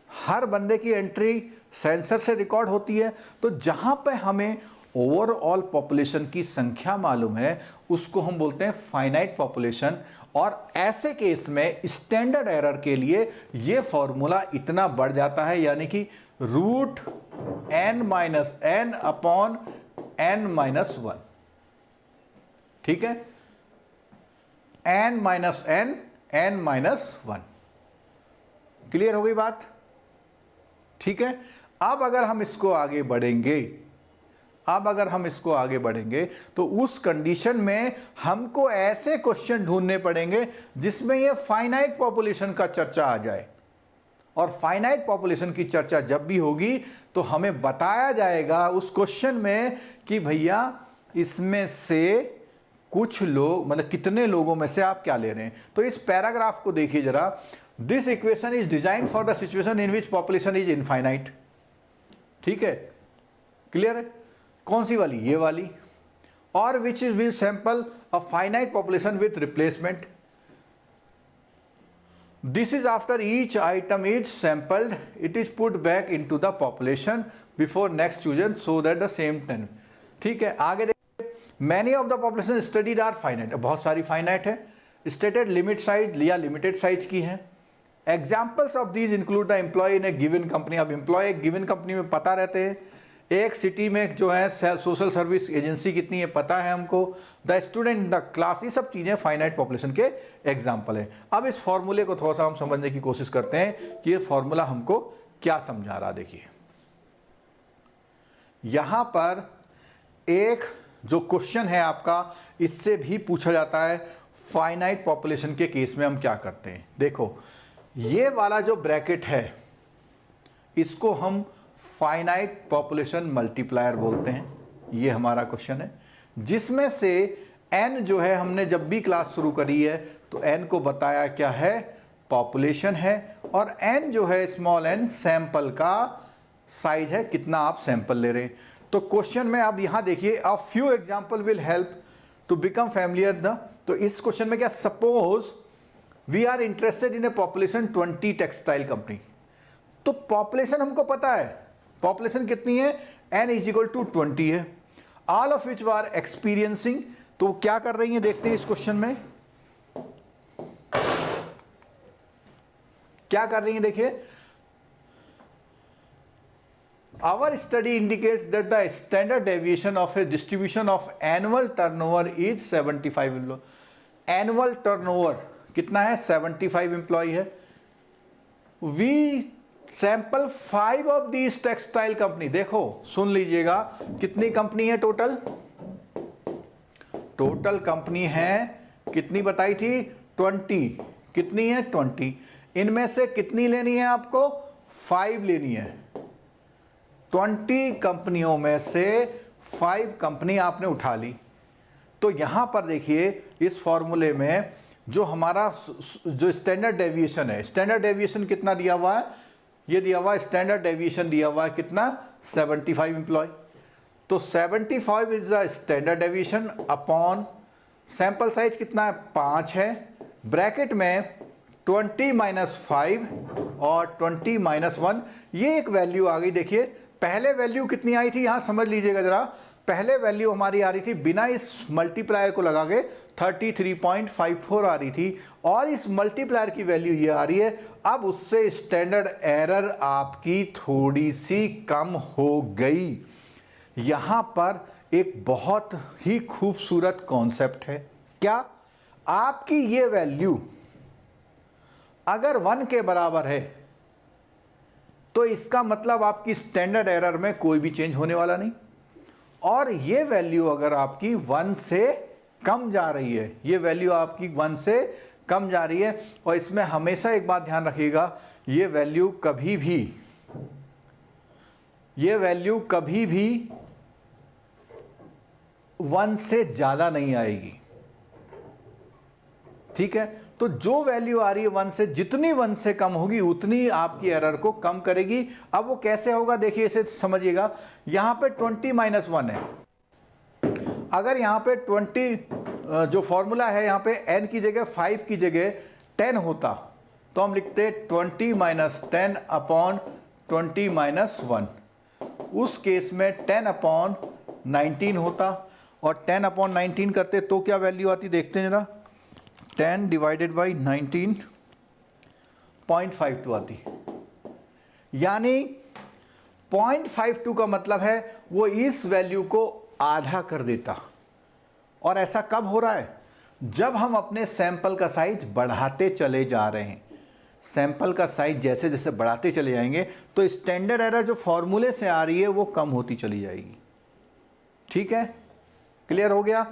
हर बंदे की एंट्री सेंसर से रिकॉर्ड होती है। तो जहां पे हमें ओवरऑल पॉपुलेशन की संख्या मालूम है उसको हम बोलते हैं फाइनाइट पॉपुलेशन। और ऐसे केस में स्टैंडर्ड एरर के लिए यह फॉर्मूला इतना बढ़ जाता है, यानी कि root n minus n upon n minus 1, ठीक है, n minus n n minus 1। Clear हो गई बात, ठीक है। अब अगर हम इसको आगे बढ़ेंगे, अब अगर हम इसको आगे बढ़ेंगे तो उस कंडीशन में हमको ऐसे क्वेश्चन ढूंढने पड़ेंगे जिसमें ये फाइनाइट पॉपुलेशन का चर्चा आ जाए। और फाइनाइट पॉपुलेशन की चर्चा जब भी होगी तो हमें बताया जाएगा उस क्वेश्चन में कि भैया इसमें से कुछ लोग, मतलब कितने लोगों में से आप क्या ले रहे हैं। तो इस पैराग्राफ को देखिए जरा, this equation is design for the situation in which population is infinite, ठीक है, क्लियर है। कौन सी वाली, ये वाली, और which is will sample a finite population with replacement. This is after each item is sampled it is put back into the population before next chosen so that the same time, ठीक है। आगे देखिए, many of the population studied are finite, बहुत सारी फाइनाइट है। स्टेटेड लिमिट साइज या लिमिटेड साइज की है। Examples of these include the employee in a given company. अब एम्प्लॉय एक गिवन कंपनी में पता रहते हैं, एक सिटी में जो है सोशल सर्विस एजेंसी कितनी है पता है हमको, the student in the class, ये सब चीज़ें फाइनाइट पॉपुलेशन के एग्जाम्पल है। अब इस फॉर्मूले को थोड़ा सा हम समझने की कोशिश करते हैं कि ये फॉर्मूला हमको क्या समझा रहा। देखिए यहां पर एक जो क्वेश्चन है आपका, इससे भी पूछा जाता है फाइनाइट पॉपुलेशन के केस में हम क्या करते हैं। देखो ये वाला जो ब्रैकेट है इसको हम फाइनाइट पॉपुलेशन मल्टीप्लायर बोलते हैं। ये हमारा क्वेश्चन है जिसमें से n जो है, हमने जब भी क्लास शुरू करी है तो n को बताया क्या है, पॉपुलेशन है, और n जो है स्मॉल n सैंपल का साइज है, कितना आप सैंपल ले रहे हैं। तो क्वेश्चन में अब यहां देखिए, a few example will help to become familiar the तो इस क्वेश्चन में क्या, suppose we are interested in a population 20 textile company. तो पॉपुलेशन हमको पता है, पॉपुलेशन कितनी है, n इज इक्वल टू 20 है, all of which are experiencing. तो क्या कर रही हैं देखते हैं इस क्वेश्चन में क्या कर रही हैं, देखिए, our study indicates that the standard deviation of a distribution of annual turnover is 75 employee। Annual turnover कितना है, 75 एम्प्लॉय है। We sample 5 of these textile company. देखो सुन लीजिएगा, कितनी कंपनी है टोटल, टोटल कंपनी है कितनी बताई थी, 20। कितनी है, 20। इनमें से कितनी लेनी है आपको, 5 लेनी है। 20 कंपनियों में से 5 कंपनी आपने उठा ली। तो यहां पर देखिए इस फॉर्मूले में जो हमारा जो स्टैंडर्ड डेविएशन है, स्टैंडर्ड डेविएशन कितना दिया हुआ है, ये दिया हुआ है, स्टैंडर्ड डेविएशन दिया हुआ है कितना, 75 एम्प्लॉय। तो 75 is the standard deviation upon sample size कितना है, 5 है, ब्रैकेट में 20 माइनस 5 और 20 माइनस 1, ये एक वैल्यू आ गई। देखिए पहले वैल्यू कितनी आई थी, यहां समझ लीजिएगा जरा, पहले वैल्यू हमारी आ रही थी बिना इस मल्टीप्लायर को लगा के 33.54 आ रही थी, और इस मल्टीप्लायर की वैल्यू ये आ रही है। अब उससे स्टैंडर्ड एरर आपकी थोड़ी सी कम हो गई। यहां पर एक बहुत ही खूबसूरत कॉन्सेप्ट है, क्या, आपकी ये वैल्यू अगर 1 के बराबर है तो इसका मतलब आपकी स्टैंडर्ड एरर में कोई भी चेंज होने वाला नहीं, और ये वैल्यू अगर आपकी 1 से कम जा रही है, ये वैल्यू आपकी 1 से कम जा रही है, और इसमें हमेशा एक बात ध्यान रखिएगा, ये वैल्यू कभी भी 1 से ज्यादा नहीं आएगी, ठीक है। तो जो वैल्यू आ रही है 1 से, जितनी 1 से कम होगी उतनी आपकी एरर को कम करेगी। अब वो कैसे होगा, देखिए इसे समझिएगा, यहां पे 20 माइनस 1 है, अगर यहां पे 20 जो फॉर्मूला है यहां पे n की जगह 5 की जगह 10 होता तो हम लिखते 20 माइनस 10 अपॉन 20 माइनस 1। उस केस में 10 अपॉन 19 होता, और 10 अपॉन 19 करते तो क्या वैल्यू आती, देखते हैं जरा, 10 डिवाइडेड बाई 19.52 आती, यानी 0.52 का मतलब है वो इस वैल्यू को आधा कर देता। और ऐसा कब हो रहा है, जब हम अपने सैंपल का साइज बढ़ाते चले जा रहे हैं। सैंपल का साइज जैसे जैसे बढ़ाते चले जाएंगे तो स्टैंडर्ड एरर जो फॉर्मूले से आ रही है वो कम होती चली जाएगी, ठीक है, क्लियर हो गया।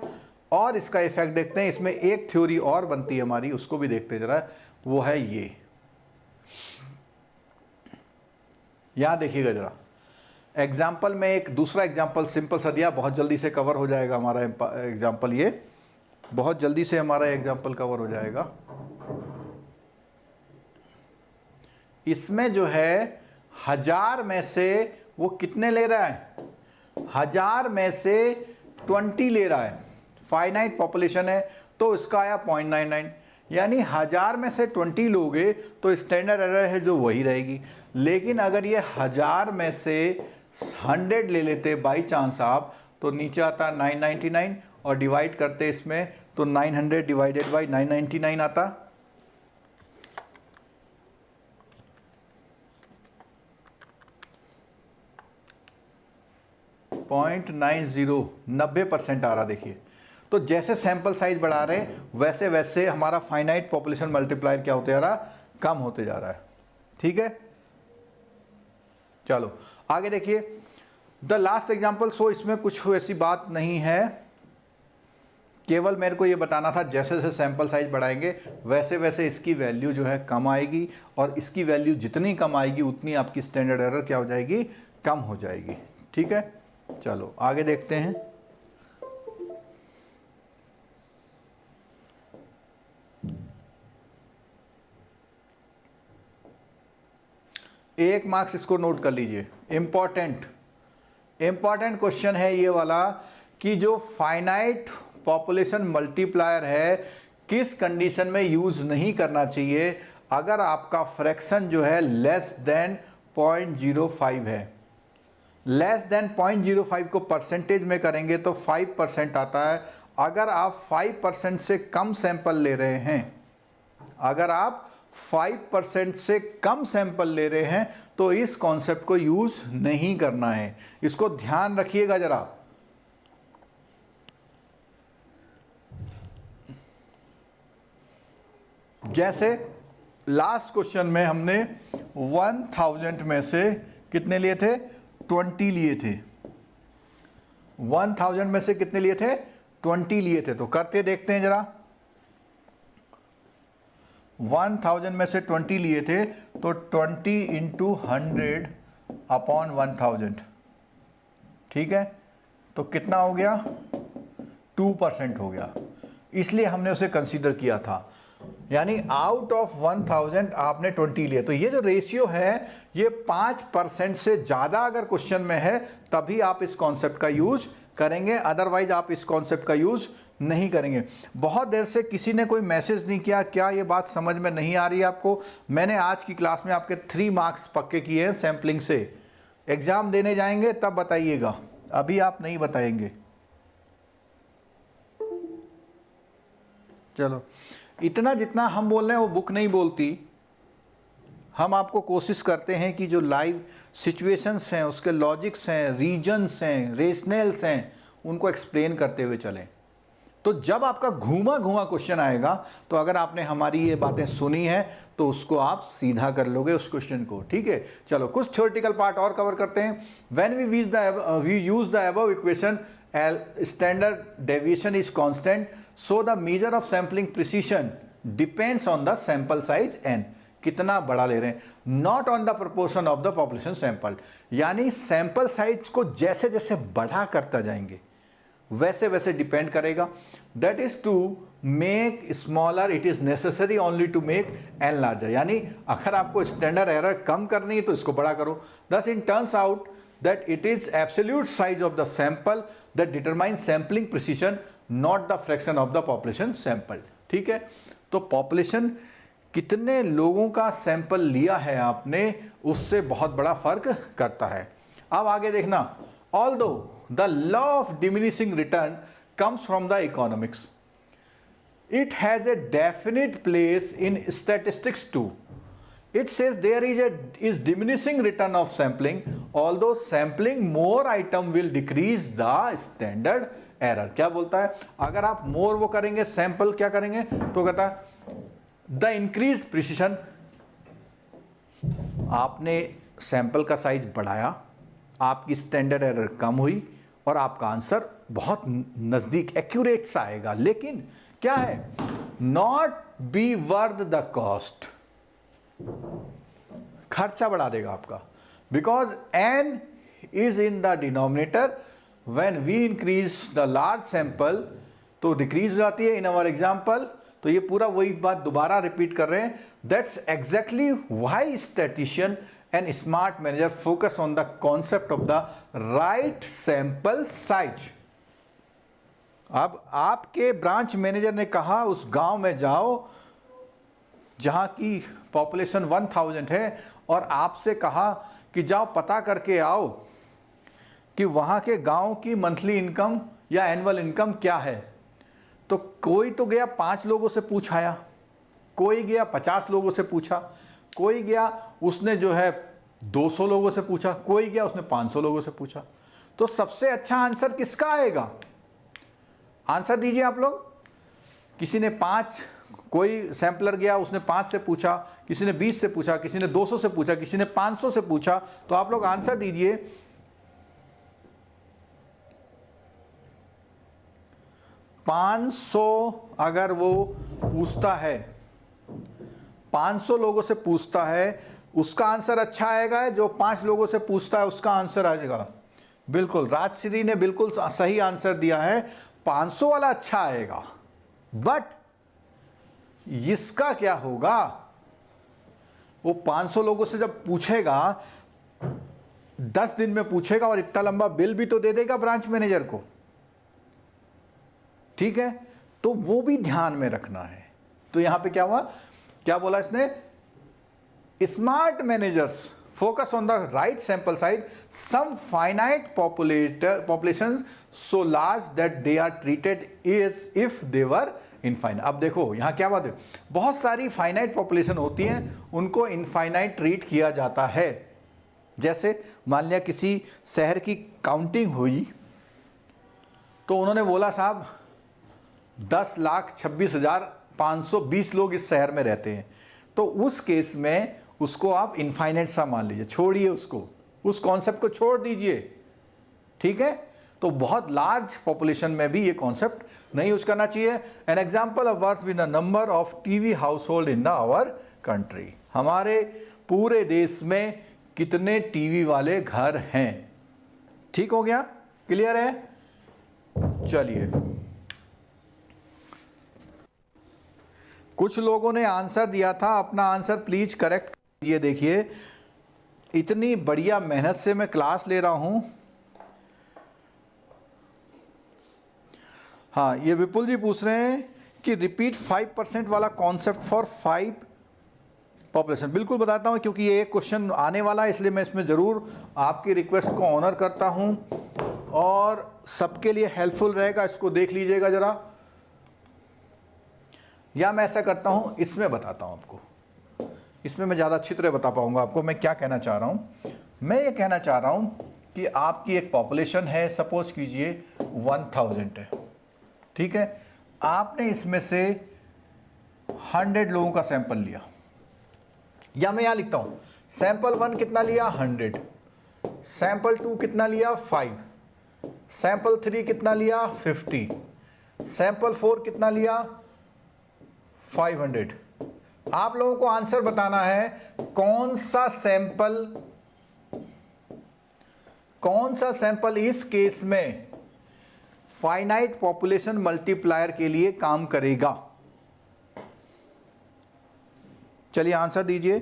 और इसका इफेक्ट देखते हैं, इसमें एक थ्योरी और बनती है हमारी, उसको भी देखते जरा, वो है ये, यहां देखिएगा जरा, एग्जाम्पल में एक दूसरा एग्जाम्पल सिंपल सा दिया, बहुत जल्दी से कवर हो जाएगा हमारा एग्जाम्पल, ये बहुत जल्दी से हमारा एग्जाम्पल कवर हो जाएगा। इसमें जो है 1000 में से वो कितने ले रहा है, 1000 में से 20 ले रहा है, फाइनाइट पॉपुलेशन है तो इसका आया 0.99, यानी 1000 में से 20 लोगे तो स्टैंडर्ड एरर है जो वही रहेगी। लेकिन अगर ये 1000 में से 100 ले लेते बाई चांस आप, तो नीचे आता 999, और डिवाइड करते इसमें तो 900 डिवाइडेड बाई 999 आता, .90, 90% आ रहा। देखिए तो जैसे सैंपल साइज बढ़ा रहे हैं वैसे वैसे हमारा फाइनाइट पॉपुलेशन मल्टीप्लायर क्या होते जा रहा है, कम होते जा रहा है, ठीक है। चलो आगे देखिए, द लास्ट एग्जाम्पल। सो इसमें कुछ ऐसी बात नहीं है, केवल मेरे को ये बताना था जैसे जैसे सैंपल साइज बढ़ाएंगे वैसे वैसे इसकी वैल्यू जो है कम आएगी, और इसकी वैल्यू जितनी कम आएगी उतनी आपकी स्टैंडर्ड एरर क्या हो जाएगी, कम हो जाएगी, ठीक है। चलो आगे देखते हैं। एक मार्क्स इसको नोट कर लीजिए, इंपॉर्टेंट क्वेश्चन है ये वाला, कि जो फाइनाइट पॉपुलेशन मल्टीप्लायर है, किस कंडीशन में यूज नहीं करना चाहिए? अगर आपका फ्रैक्शन जो है लेस देन 0.05 है। लेस देन 0.05 को परसेंटेज में करेंगे तो 5% आता है। अगर आप 5% से कम सैंपल ले रहे हैं, अगर आप 5% से कम सैंपल ले रहे हैं तो इस कॉन्सेप्ट को यूज नहीं करना है। इसको ध्यान रखिएगा जरा। जैसे लास्ट क्वेश्चन में हमने 1000 में से कितने लिए थे? 20 लिए थे। 1000 में से कितने लिए थे? 20 लिए थे। तो करते देखते हैं जरा। 1000 में से 20 लिए थे तो 20 इंटू 100 अपॉन 1000, ठीक है? तो कितना हो गया? 2% हो गया। इसलिए हमने उसे कंसीडर किया था। यानी आउट ऑफ 1000 आपने 20 लिए। तो ये जो रेशियो है ये 5% से ज़्यादा अगर क्वेश्चन में है तभी आप इस कॉन्सेप्ट का यूज करेंगे, अदरवाइज आप इस कॉन्सेप्ट का यूज नहीं करेंगे। बहुत देर से किसी ने कोई मैसेज नहीं किया, क्या ये बात समझ में नहीं आ रही है आपको? मैंने आज की क्लास में आपके 3 मार्क्स पक्के किए हैं सैम्पलिंग से। एग्जाम देने जाएंगे तब बताइएगा, अभी आप नहीं बताएंगे। चलो, इतना जितना हम बोल रहे हैं वो बुक नहीं बोलती। हम आपको कोशिश करते हैं कि जो लाइव सिचुएशंस हैं, उसके लॉजिक्स हैं, रीजन्स हैं, रेशनल्स हैं, उनको एक्सप्लेन करते हुए चलें। तो जब आपका घूमा घूमा क्वेश्चन आएगा तो अगर आपने हमारी ये बातें सुनी है तो उसको आप सीधा कर लोगे उस क्वेश्चन को, ठीक है? चलो कुछ थ्योरेटिकल पार्ट और कवर करते हैं। When we use the above equation, standard deviation is constant, so the measure of sampling precision depends on the sample size n। कितना बड़ा ले रहे हैं, not on the proportion of the population sample. यानी सैंपल साइज को जैसे जैसे बढ़ा करता जाएंगे वैसे वैसे डिपेंड करेगा। That is to make smaller it is necessary only to make n larger. यानी अगर आपको स्टैंडर्ड एरर कम करनी है तो इसको बड़ा करो। दस in turns out that it is absolute size of the sample that determine sampling precision, not the fraction of the population sample, ठीक है? तो पॉपुलेशन कितने लोगों का सैंपल लिया है आपने, उससे बहुत बड़ा फर्क करता है। अब आगे देखना, although the law of diminishing return comes from the economics, it has a definite place in statistics too. It says there is diminishing return of sampling, although sampling more item will decrease the standard error। क्या बोलता है? अगर आप मोर वो करेंगे, सैंपल क्या करेंगे, तो कहता है द इंक्रीज प्रिसीशन। आपने सैंपल का साइज बढ़ाया, आपकी स्टैंडर्ड एरर कम हुई और आपका आंसर बहुत नजदीक एक्यूरेट सा आएगा। लेकिन क्या है? Not be worth the cost, खर्चा बढ़ा देगा आपका। Because n is in the denominator, when we increase the large sample तो डिक्रीज हो जाती है इन आवर एग्जाम्पल। तो ये पूरा वही बात दोबारा रिपीट कर रहे हैं। That's exactly why statistician and smart manager focus on the concept of the right sample size। अब आपके ब्रांच मैनेजर ने कहा उस गांव में जाओ जहां की पॉपुलेशन 1000 है और आपसे कहा कि जाओ पता करके आओ कि वहां के गांव की मंथली इनकम या एनुअल इनकम क्या है। तो कोई तो गया 5 लोगों से पूछ आया, कोई गया 50 लोगों से पूछा, कोई गया उसने जो है 200 लोगों से पूछा, कोई गया उसने 500 लोगों से पूछा। तो सबसे अच्छा आंसर किसका आएगा? आंसर दीजिए आप लोग। किसी ने 5, कोई सैंपलर गया उसने 5 से पूछा, किसी ने 20 से पूछा, किसी ने 200 से पूछा, किसी ने 500 से पूछा। तो आप लोग आंसर दीजिए। 500 अगर वो पूछता है, 500 लोगों से पूछता है, उसका आंसर अच्छा आएगा। जो 5 लोगों से पूछता है उसका आंसर आ जाएगा। बिल्कुल, राजश्री ने बिल्कुल सही आंसर दिया है, 500 वाला अच्छा आएगा। बट इसका क्या होगा? वो 500 लोगों से जब पूछेगा, 10 दिन में पूछेगा और इतना लंबा बिल भी तो दे देगा ब्रांच मैनेजर को। ठीक है, तो वो भी ध्यान में रखना है। तो यहां पे क्या हुआ, क्या बोला इसने, smart managers focus on the right sample size, some finite population so large that they are treated as if they were infinite। अब देखो यहां क्या बात है, बहुत सारी फाइनाइट पॉपुलेशन होती हैं, उनको इनफाइनाइट ट्रीट किया जाता है। जैसे मान लिया किसी शहर की काउंटिंग हुई तो उन्होंने बोला साहब 10,26,520 लोग इस शहर में रहते हैं, तो उस केस में उसको आप इनफाइनाइट सा मान लीजिए, छोड़िए उसको, उस कॉन्सेप्ट को छोड़ दीजिए, ठीक है। तो बहुत लार्ज पॉपुलेशन में भी ये कॉन्सेप्ट नहीं यूज करना चाहिए। An example of words with the number of TV household in the our country, हमारे पूरे देश में कितने टीवी वाले घर हैं। ठीक हो गया, क्लियर है। चलिए, कुछ लोगों ने आंसर दिया था, अपना आंसर प्लीज करेक्ट। ये देखिए, इतनी बढ़िया मेहनत से मैं क्लास ले रहा हूं। हाँ, ये विपुल जी पूछ रहे हैं कि रिपीट 5% वाला कॉन्सेप्ट फॉर 5 पॉपुलेशन। बिल्कुल बताता हूं, क्योंकि ये एक क्वेश्चन आने वाला है, इसलिए मैं इसमें ज़रूर आपकी रिक्वेस्ट को ऑनर करता हूं और सबके लिए हेल्पफुल रहेगा। इसको देख लीजिएगा ज़रा, या मैं ऐसा करता हूं, इसमें बताता हूं आपको, इसमें मैं ज़्यादा अच्छी तरह बता पाऊंगा आपको मैं क्या कहना चाह रहा हूं। मैं ये कहना चाह रहा हूं कि आपकी एक पॉपुलेशन है, सपोज कीजिए 1000 है, ठीक है। आपने इसमें से 100 लोगों का सैंपल लिया, या मैं यहां लिखता हूं सैंपल 1 कितना लिया 100, सैंपल 2 कितना लिया 5, सैंपल 3 कितना लिया 50, सैंपल 4 कितना लिया 500। आप लोगों को आंसर बताना है कौन सा सैंपल इस केस में फाइनाइट पॉपुलेशन मल्टीप्लायर के लिए काम करेगा। चलिए आंसर दीजिए।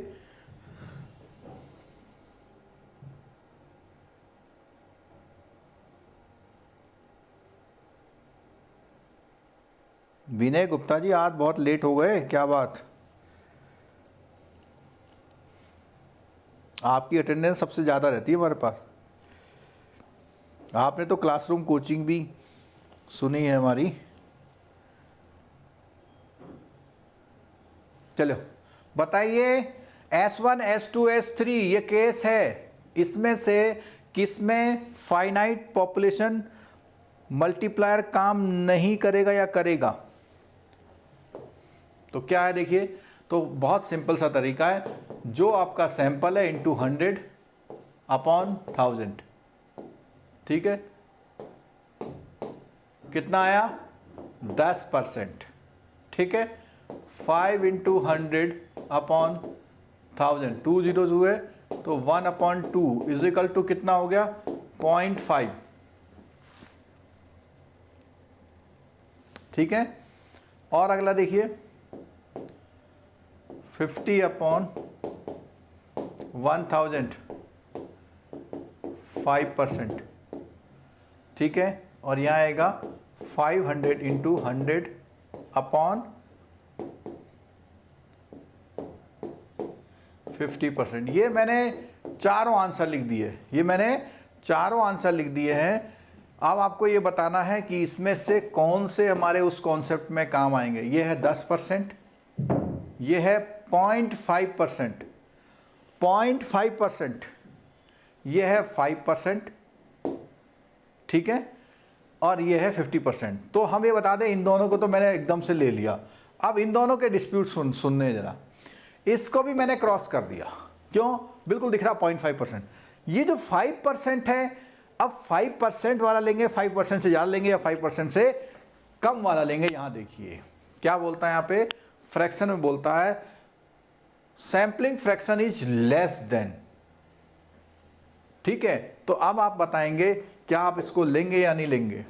विनय गुप्ता जी, आज बहुत लेट हो गए, क्या बात। आपकी अटेंडेंस सबसे ज़्यादा रहती है हमारे पास। आपने तो क्लासरूम कोचिंग भी सुनी है हमारी। चलो बताइए, S1 S2 S3 ये केस है, इसमें से किस में फाइनाइट पॉपुलेशन मल्टीप्लायर काम नहीं करेगा या करेगा। तो क्या है देखिए, तो बहुत सिंपल सा तरीका है, जो आपका सैंपल है इंटू 100 अपॉन 1000, ठीक है, कितना आया 10%, ठीक है। 5 इंटू 100 अपॉन 1000, 2 जीरो हुए तो 1/2 इज इक्वल टू कितना हो गया 0.5, ठीक है। और अगला देखिए 50/1000 5%, ठीक है। और यहाँ आएगा 500 इंटू 100 अपॉन 50%। ये मैंने चारों आंसर लिख दिए, हैं। अब आपको ये बताना है कि इसमें से कौन से हमारे उस कॉन्सेप्ट में काम आएंगे। ये है 10%, ये है 0.5%, 0.5%, ये है 5%, ठीक है, और ये है 50%। तो हम ये बता दें, इन दोनों को तो मैंने एकदम से ले लिया। अब इन दोनों के डिस्प्यूट सुनने जरा, इसको भी मैंने क्रॉस कर दिया, क्यों, बिल्कुल दिख रहा 0.5%। ये जो 5% है, अब 5% वाला लेंगे, 5% से ज़्यादा लेंगे या 5% से कम वाला लेंगे। यहां देखिए क्या बोलता है, यहां पे फ्रैक्शन में बोलता है sampling fraction is less then, ठीक है। तो अब आप बताएंगे क्या आप इसको लेंगे या नहीं लेंगे,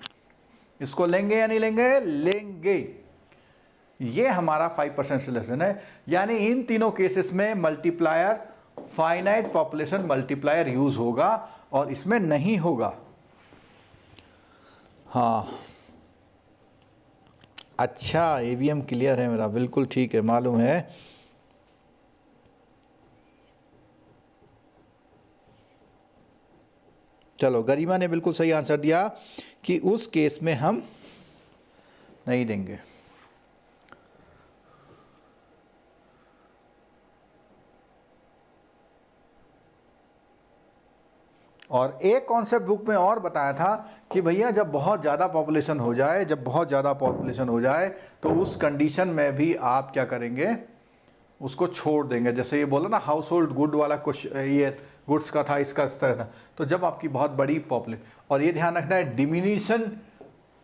इसको लेंगे या नहीं लेंगे, लेंगे। ये हमारा 5% से लेस देन है, यानी इन तीनों केसेस में multiplier finite population multiplier use होगा और इसमें नहीं होगा। हाँ अच्छा, ईवीएम क्लियर है मेरा, बिल्कुल ठीक है, मालूम है। चलो, गरिमा ने बिल्कुल सही आंसर दिया कि उस केस में हम नहीं देंगे। और एक कॉन्सेप्ट बुक में और बताया था कि भैया जब बहुत ज़्यादा पॉपुलेशन हो जाए, तो उस कंडीशन में भी आप क्या करेंगे, उसको छोड़ देंगे। जैसे ये बोला ना हाउस होल्ड गुड वाला कुछ ये गुड्स का था, इसका इस तरह था। तो जब आपकी बहुत बड़ी पॉपुलेशन, और ये ध्यान रखना है डिमिनिशन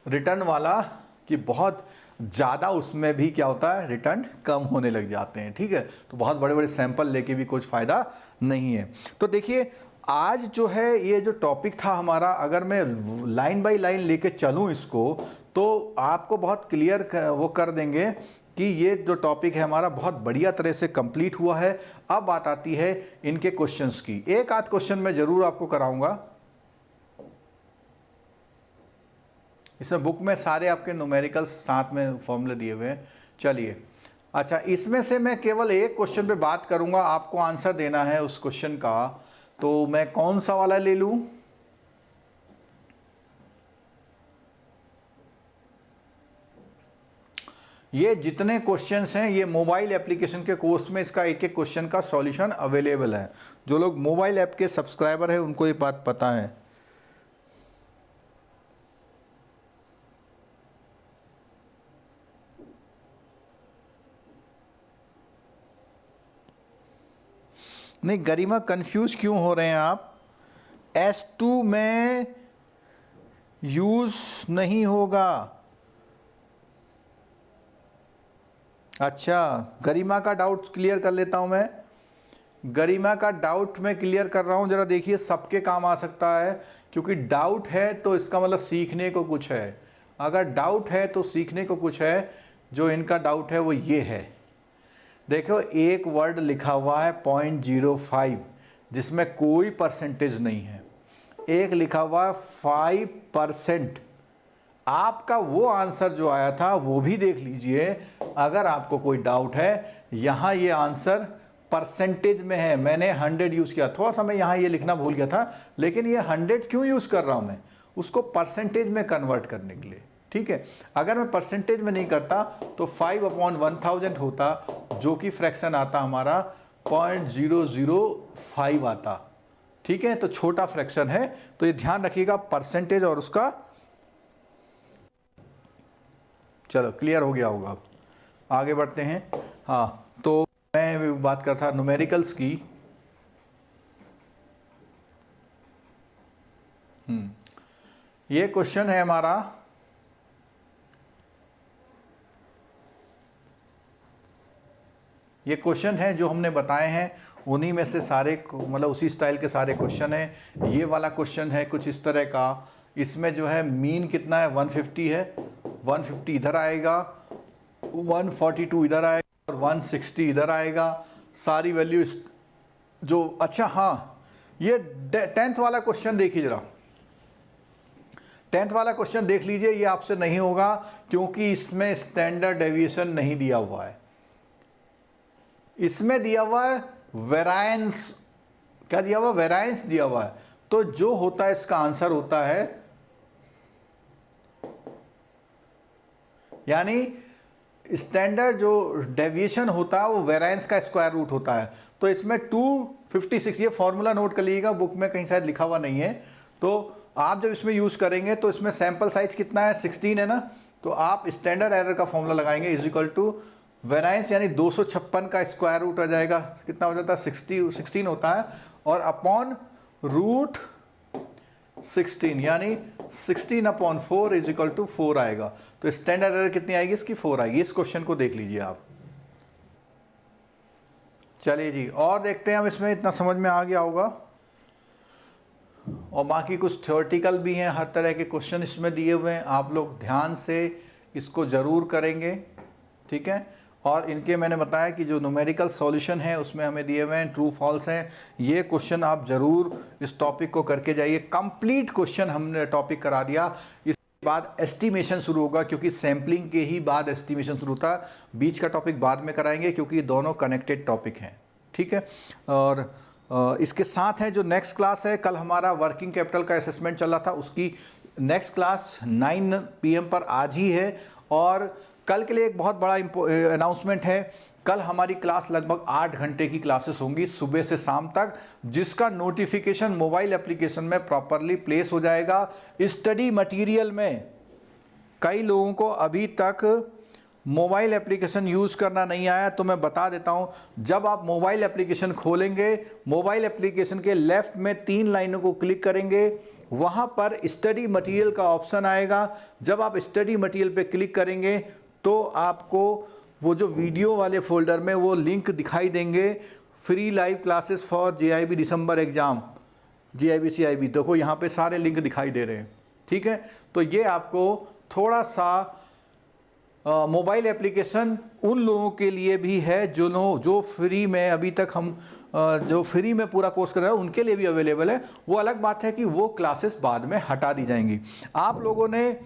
रिटर्न वाला, कि बहुत ज़्यादा उसमें भी क्या होता है, रिटर्न कम होने लग जाते हैं। ठीक है, तो बहुत बड़े बड़े सैंपल लेके भी कुछ फ़ायदा नहीं है। तो देखिए आज जो है ये जो टॉपिक था हमारा, अगर मैं लाइन बाय लाइन लेके चलूँ इसको, तो आपको बहुत क्लियर वो कर देंगे कि ये जो टॉपिक है हमारा बहुत बढ़िया तरह से कंप्लीट हुआ है। अब बात आती है इनके क्वेश्चंस की। एक आध क्वेश्चन मैं ज़रूर आपको कराऊंगा। इसमें बुक में सारे आपके न्यूमेरिकल्स साथ में फॉर्मूले दिए हुए हैं। चलिए, अच्छा, इसमें से मैं केवल एक क्वेश्चन पे बात करूंगा, आपको आंसर देना है उस क्वेश्चन का। तो मैं कौन सा वाला ले लूं? ये जितने क्वेश्चंस हैं ये मोबाइल एप्लीकेशन के कोर्स में इसका एक एक क्वेश्चन का सॉल्यूशन अवेलेबल है। जो लोग मोबाइल ऐप के सब्सक्राइबर हैं उनको ये बात पता है। नहीं गरिमा, कंफ्यूज क्यों हो रहे हैं आप? S2 में यूज नहीं होगा। अच्छा, गरिमा का डाउट क्लियर कर लेता हूं मैं। गरिमा का डाउट मैं क्लियर कर रहा हूं, जरा देखिए, सबके काम आ सकता है। क्योंकि डाउट है तो इसका मतलब सीखने को कुछ है। अगर डाउट है तो सीखने को कुछ है। जो इनका डाउट है वो ये है, देखो एक वर्ड लिखा हुआ है 0.05 जिसमें कोई परसेंटेज नहीं है, एक लिखा हुआ है 5%। आपका वो आंसर जो आया था वो भी देख लीजिए। अगर आपको कोई डाउट है, यहाँ ये आंसर परसेंटेज में है। मैंने 100 यूज़ किया, थोड़ा सा मैं यहाँ ये लिखना भूल गया था, लेकिन ये 100 क्यों यूज़ कर रहा हूँ मैं, उसको परसेंटेज में कन्वर्ट करने के लिए। ठीक है, अगर मैं परसेंटेज में नहीं करता तो 5/1000 होता, जो कि फ्रैक्शन आता हमारा 0.005 आता। ठीक है, तो छोटा फ्रैक्शन है, तो ये ध्यान रखिएगा परसेंटेज और उसका। चलो, क्लियर हो गया होगा। आगे बढ़ते हैं। हाँ, तो मैं बात करता न्यूमेरिकल्स की। ये क्वेश्चन है हमारा, ये क्वेश्चन है जो हमने बताए हैं उन्हीं में से सारे, मतलब उसी स्टाइल के सारे क्वेश्चन हैं। ये वाला क्वेश्चन है कुछ इस तरह का। इसमें जो है मीन कितना है, 150 है। 150 इधर आएगा, 142 इधर आएगा और 160 इधर आएगा। सारी वैल्यू जो, अच्छा हाँ, ये 10th वाला क्वेश्चन देखिए जरा। 10th वाला क्वेश्चन देख लीजिए। ये आपसे नहीं होगा क्योंकि इसमें स्टैंडर्ड डेविएशन नहीं दिया हुआ है। इसमें दिया हुआ है वेरायंस। क्या दिया हुआ? वेरायंस दिया हुआ है। तो जो होता है इसका आंसर होता है, यानी स्टैंडर्ड जो डेविएशन होता है वो वेरायंस का स्क्वायर रूट होता है। तो इसमें 256, ये फॉर्मूला नोट कर लीजिएगा, बुक में कहीं शायद लिखा हुआ नहीं है। तो आप जब इसमें यूज करेंगे तो इसमें सैंपल साइज कितना है, 16 है ना। तो आप स्टैंडर्ड एरर का फॉर्मूला लगाएंगे, इज इक्वल टू वेरायंस, यानी 256 का स्क्वायर रूट आ जाएगा। कितना हो जाता है? 16 होता है, और अपॉन रूट 16, यानी 16/4 इज इक्वल टू 4 आएगा। तो स्टैंडर्ड एरर कितनी आएगी इसकी? 4 आएगी। इस क्वेश्चन को देख लीजिए आप। चलिए जी, और देखते हैं हम। इसमें इतना समझ में आ गया होगा, और बाकी कुछ थ्योरेटिकल भी हैं। हर तरह के क्वेश्चन इसमें दिए हुए हैं, आप लोग ध्यान से इसको ज़रूर करेंगे। ठीक है, और इनके मैंने बताया कि जो न्यूमेरिकल सॉल्यूशन है उसमें हमें दिए हुए हैं, ट्रू फॉल्स हैं। ये क्वेश्चन आप ज़रूर इस टॉपिक को करके जाइए। कंप्लीट क्वेश्चन हमने टॉपिक करा दिया। इस बाद एस्टिमेशन शुरू होगा, क्योंकि सैम्पलिंग के ही बाद एस्टिमेशन शुरू होता है। बीच का टॉपिक बाद में कराएंगे क्योंकि ये दोनों कनेक्टेड टॉपिक हैं, ठीक है। और इसके साथ है जो नेक्स्ट क्लास है, कल हमारा वर्किंग कैपिटल का असेसमेंट चल रहा था, उसकी नेक्स्ट क्लास 9 PM पर आज ही है। और कल के लिए एक बहुत बड़ा अनाउंसमेंट है, कल हमारी क्लास लगभग 8 घंटे की क्लासेस होंगी सुबह से शाम तक, जिसका नोटिफिकेशन मोबाइल एप्लीकेशन में प्रॉपरली प्लेस हो जाएगा। स्टडी मटेरियल में कई लोगों को अभी तक मोबाइल एप्लीकेशन यूज़ करना नहीं आया, तो मैं बता देता हूं, जब आप मोबाइल एप्लीकेशन खोलेंगे, मोबाइल एप्लीकेशन के लेफ्ट में 3 लाइनों को क्लिक करेंगे, वहां पर स्टडी मटेरियल का ऑप्शन आएगा। जब आप स्टडी मटेरियल पे क्लिक करेंगे तो आपको वो जो वीडियो वाले फोल्डर में वो लिंक दिखाई देंगे, free live classes for JIB December exam, JIB CIB, देखो यहाँ पे सारे लिंक दिखाई दे रहे हैं, ठीक है। तो ये आपको थोड़ा सा मोबाइल एप्लीकेशन उन लोगों के लिए भी है जो फ्री में अभी तक हम जो फ्री में पूरा कोर्स कर रहे हैं उनके लिए भी अवेलेबल है। वो अलग बात है कि वो क्लासेस बाद में हटा दी जाएंगी। आप लोगों ने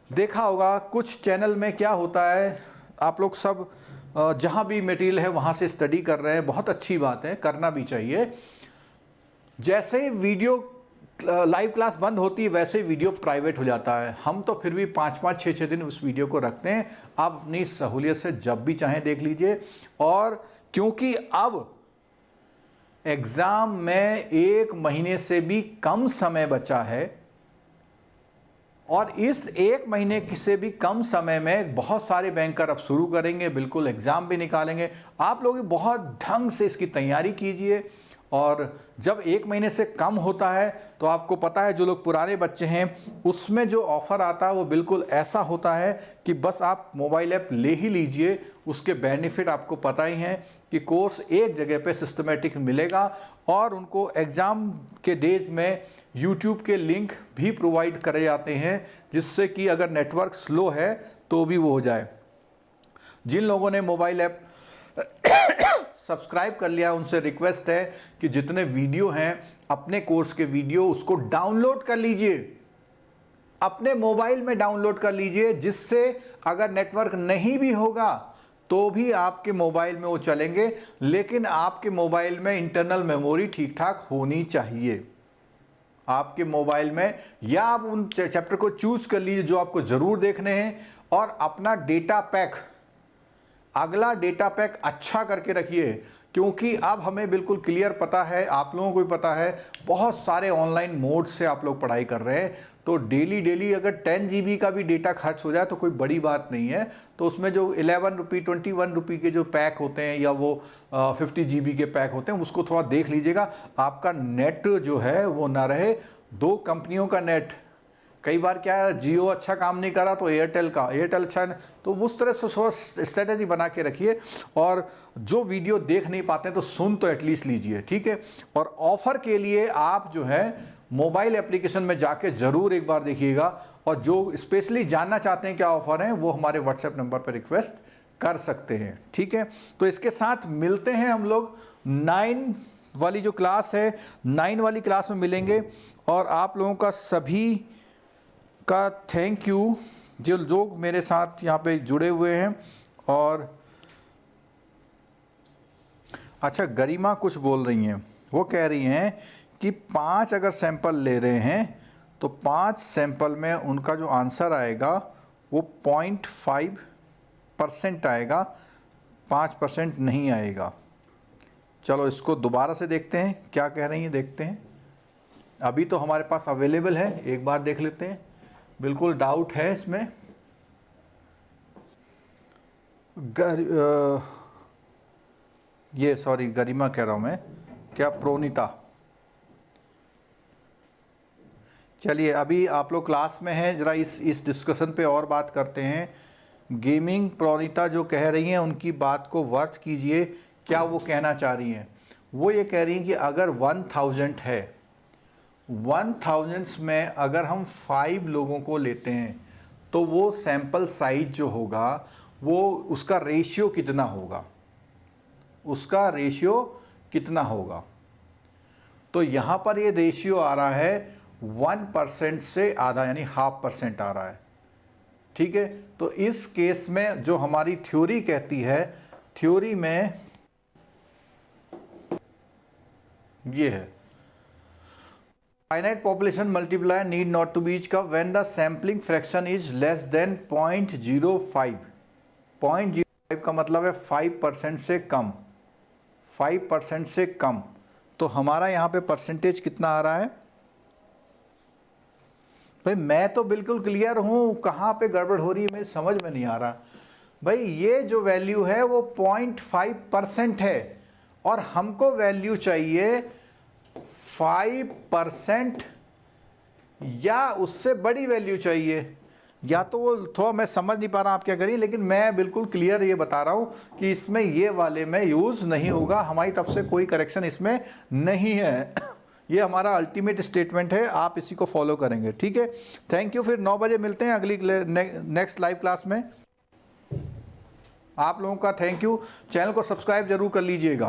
देखा होगा कुछ चैनल में क्या होता है, आप लोग सब जहाँ भी मटेरियल है वहाँ से स्टडी कर रहे हैं, बहुत अच्छी बात है, करना भी चाहिए। जैसे वीडियो लाइव क्लास बंद होती है वैसे वीडियो प्राइवेट हो जाता है। हम तो फिर भी 5-5, 6-6 दिन उस वीडियो को रखते हैं, आप अपनी सहूलियत से जब भी चाहें देख लीजिए। और क्योंकि अब एग्ज़ाम में 1 महीने से भी कम समय बचा है और इस 1 महीने से भी कम समय में बहुत सारे बैंकर अब शुरू करेंगे, बिल्कुल एग्ज़ाम भी निकालेंगे। आप लोग बहुत ढंग से इसकी तैयारी कीजिए। और जब 1 महीने से कम होता है तो आपको पता है, जो लोग पुराने बच्चे हैं उसमें जो ऑफ़र आता है वो बिल्कुल ऐसा होता है कि बस आप मोबाइल ऐप ले ही लीजिए। उसके बेनिफिट आपको पता ही हैं कि कोर्स एक जगह पे सिस्टमेटिक मिलेगा और उनको एग्ज़ाम के डेज में यूट्यूब के लिंक भी प्रोवाइड करे जाते हैं, जिससे कि अगर नेटवर्क स्लो है तो भी वो हो जाए। जिन लोगों ने मोबाइल ऐप सब्सक्राइब कर लिया उनसे रिक्वेस्ट है कि जितने वीडियो हैं अपने कोर्स के वीडियो उसको डाउनलोड कर लीजिए, अपने मोबाइल में डाउनलोड कर लीजिए, जिससे अगर नेटवर्क नहीं भी होगा तो भी आपके मोबाइल में वो चलेंगे। लेकिन आपके मोबाइल में इंटरनल मेमोरी ठीक ठाक होनी चाहिए आपके मोबाइल में, या आप उन चैप्टर को चूज कर लीजिए जो आपको ज़रूर देखने हैं और अपना डेटा पैक, अगला डेटा पैक अच्छा करके रखिए। क्योंकि अब हमें बिल्कुल क्लियर पता है, आप लोगों को भी पता है, बहुत सारे ऑनलाइन मोड से आप लोग पढ़ाई कर रहे हैं, तो डेली अगर 10 GB का भी डेटा खर्च हो जाए तो कोई बड़ी बात नहीं है। तो उसमें जो 11 रुपये 21 रुपये के जो पैक होते हैं या वो 50 GB के पैक होते हैं, उसको थोड़ा देख लीजिएगा, आपका नेट जो है वो ना रहे 2 कंपनियों का नेट। कई बार क्या है, जियो अच्छा काम नहीं करा तो एयरटेल अच्छा है, तो उस तरह से स्ट्रेटेजी बना के रखिए। और जो वीडियो देख नहीं पाते हैं तो सुन तो एटलीस्ट लीजिए, ठीक है। और ऑफ़र के लिए आप जो है मोबाइल एप्लीकेशन में जाके ज़रूर एक बार देखिएगा, और जो स्पेशली जानना चाहते हैं क्या ऑफ़र हैं वो हमारे व्हाट्सएप नंबर पर रिक्वेस्ट कर सकते हैं, ठीक है। तो इसके साथ मिलते हैं हम लोग 9 वाली जो क्लास है, 9 वाली क्लास में मिलेंगे। और आप लोगों का सभी का थैंक यू जो लोग मेरे साथ यहाँ पे जुड़े हुए हैं। और अच्छा, गरिमा कुछ बोल रही हैं, वो कह रही हैं कि 5 अगर सैंपल ले रहे हैं तो 5 सैंपल में उनका जो आंसर आएगा वो 0.5% आएगा, 5% नहीं आएगा। चलो इसको दोबारा से देखते हैं क्या कह रही हैं, देखते हैं। अभी तो हमारे पास अवेलेबल है, एक बार देख लेते हैं। बिल्कुल डाउट है इसमें। ये सॉरी गरिमा कह रहा हूँ मैं, क्या प्रोनीता। चलिए अभी आप लोग क्लास में हैं, ज़रा इस डिस्कशन पे और बात करते हैं। गेमिंग प्रोनीता जो कह रही हैं उनकी बात को वर्थ कीजिए। क्या वो कहना चाह रही हैं? वो ये कह रही हैं कि अगर 1000 है, 1000 में अगर हम 5 लोगों को लेते हैं तो वो सैंपल साइज जो होगा वो उसका रेशियो कितना होगा, उसका रेशियो कितना होगा। तो यहाँ पर ये रेशियो आ रहा है 1% से आधा यानी 0.5% आ रहा है। ठीक है, तो इस केस में जो हमारी थ्योरी कहती है, थ्योरी में ये है finite population multiplier need not to be का when the sampling fraction is less than 0.05। 0.05 का मतलब है 5% से कम, 5% से कम। तो हमारा यहाँ पे परसेंटेज कितना आ रहा है भाई? मैं तो बिल्कुल क्लियर हूँ, कहाँ पे गड़बड़ हो रही है मेरी समझ में नहीं आ रहा भाई। ये जो वैल्यू है वो 0.5% है और हमको वैल्यू चाहिए 5% या उससे बड़ी वैल्यू चाहिए। या तो वो थोड़ा मैं समझ नहीं पा रहा आप क्या करिए, लेकिन मैं बिल्कुल क्लियर ये बता रहा हूँ कि इसमें ये वाले में यूज़ नहीं होगा, हमारी तरफ से कोई करेक्शन इसमें नहीं है। ये हमारा अल्टीमेट स्टेटमेंट है, आप इसी को फॉलो करेंगे। ठीक है, थैंक यू। फिर 9 बजे मिलते हैं अगली नेक्स्ट लाइव क्लास में। आप लोगों का थैंक यू। चैनल को सब्सक्राइब जरूर कर लीजिएगा।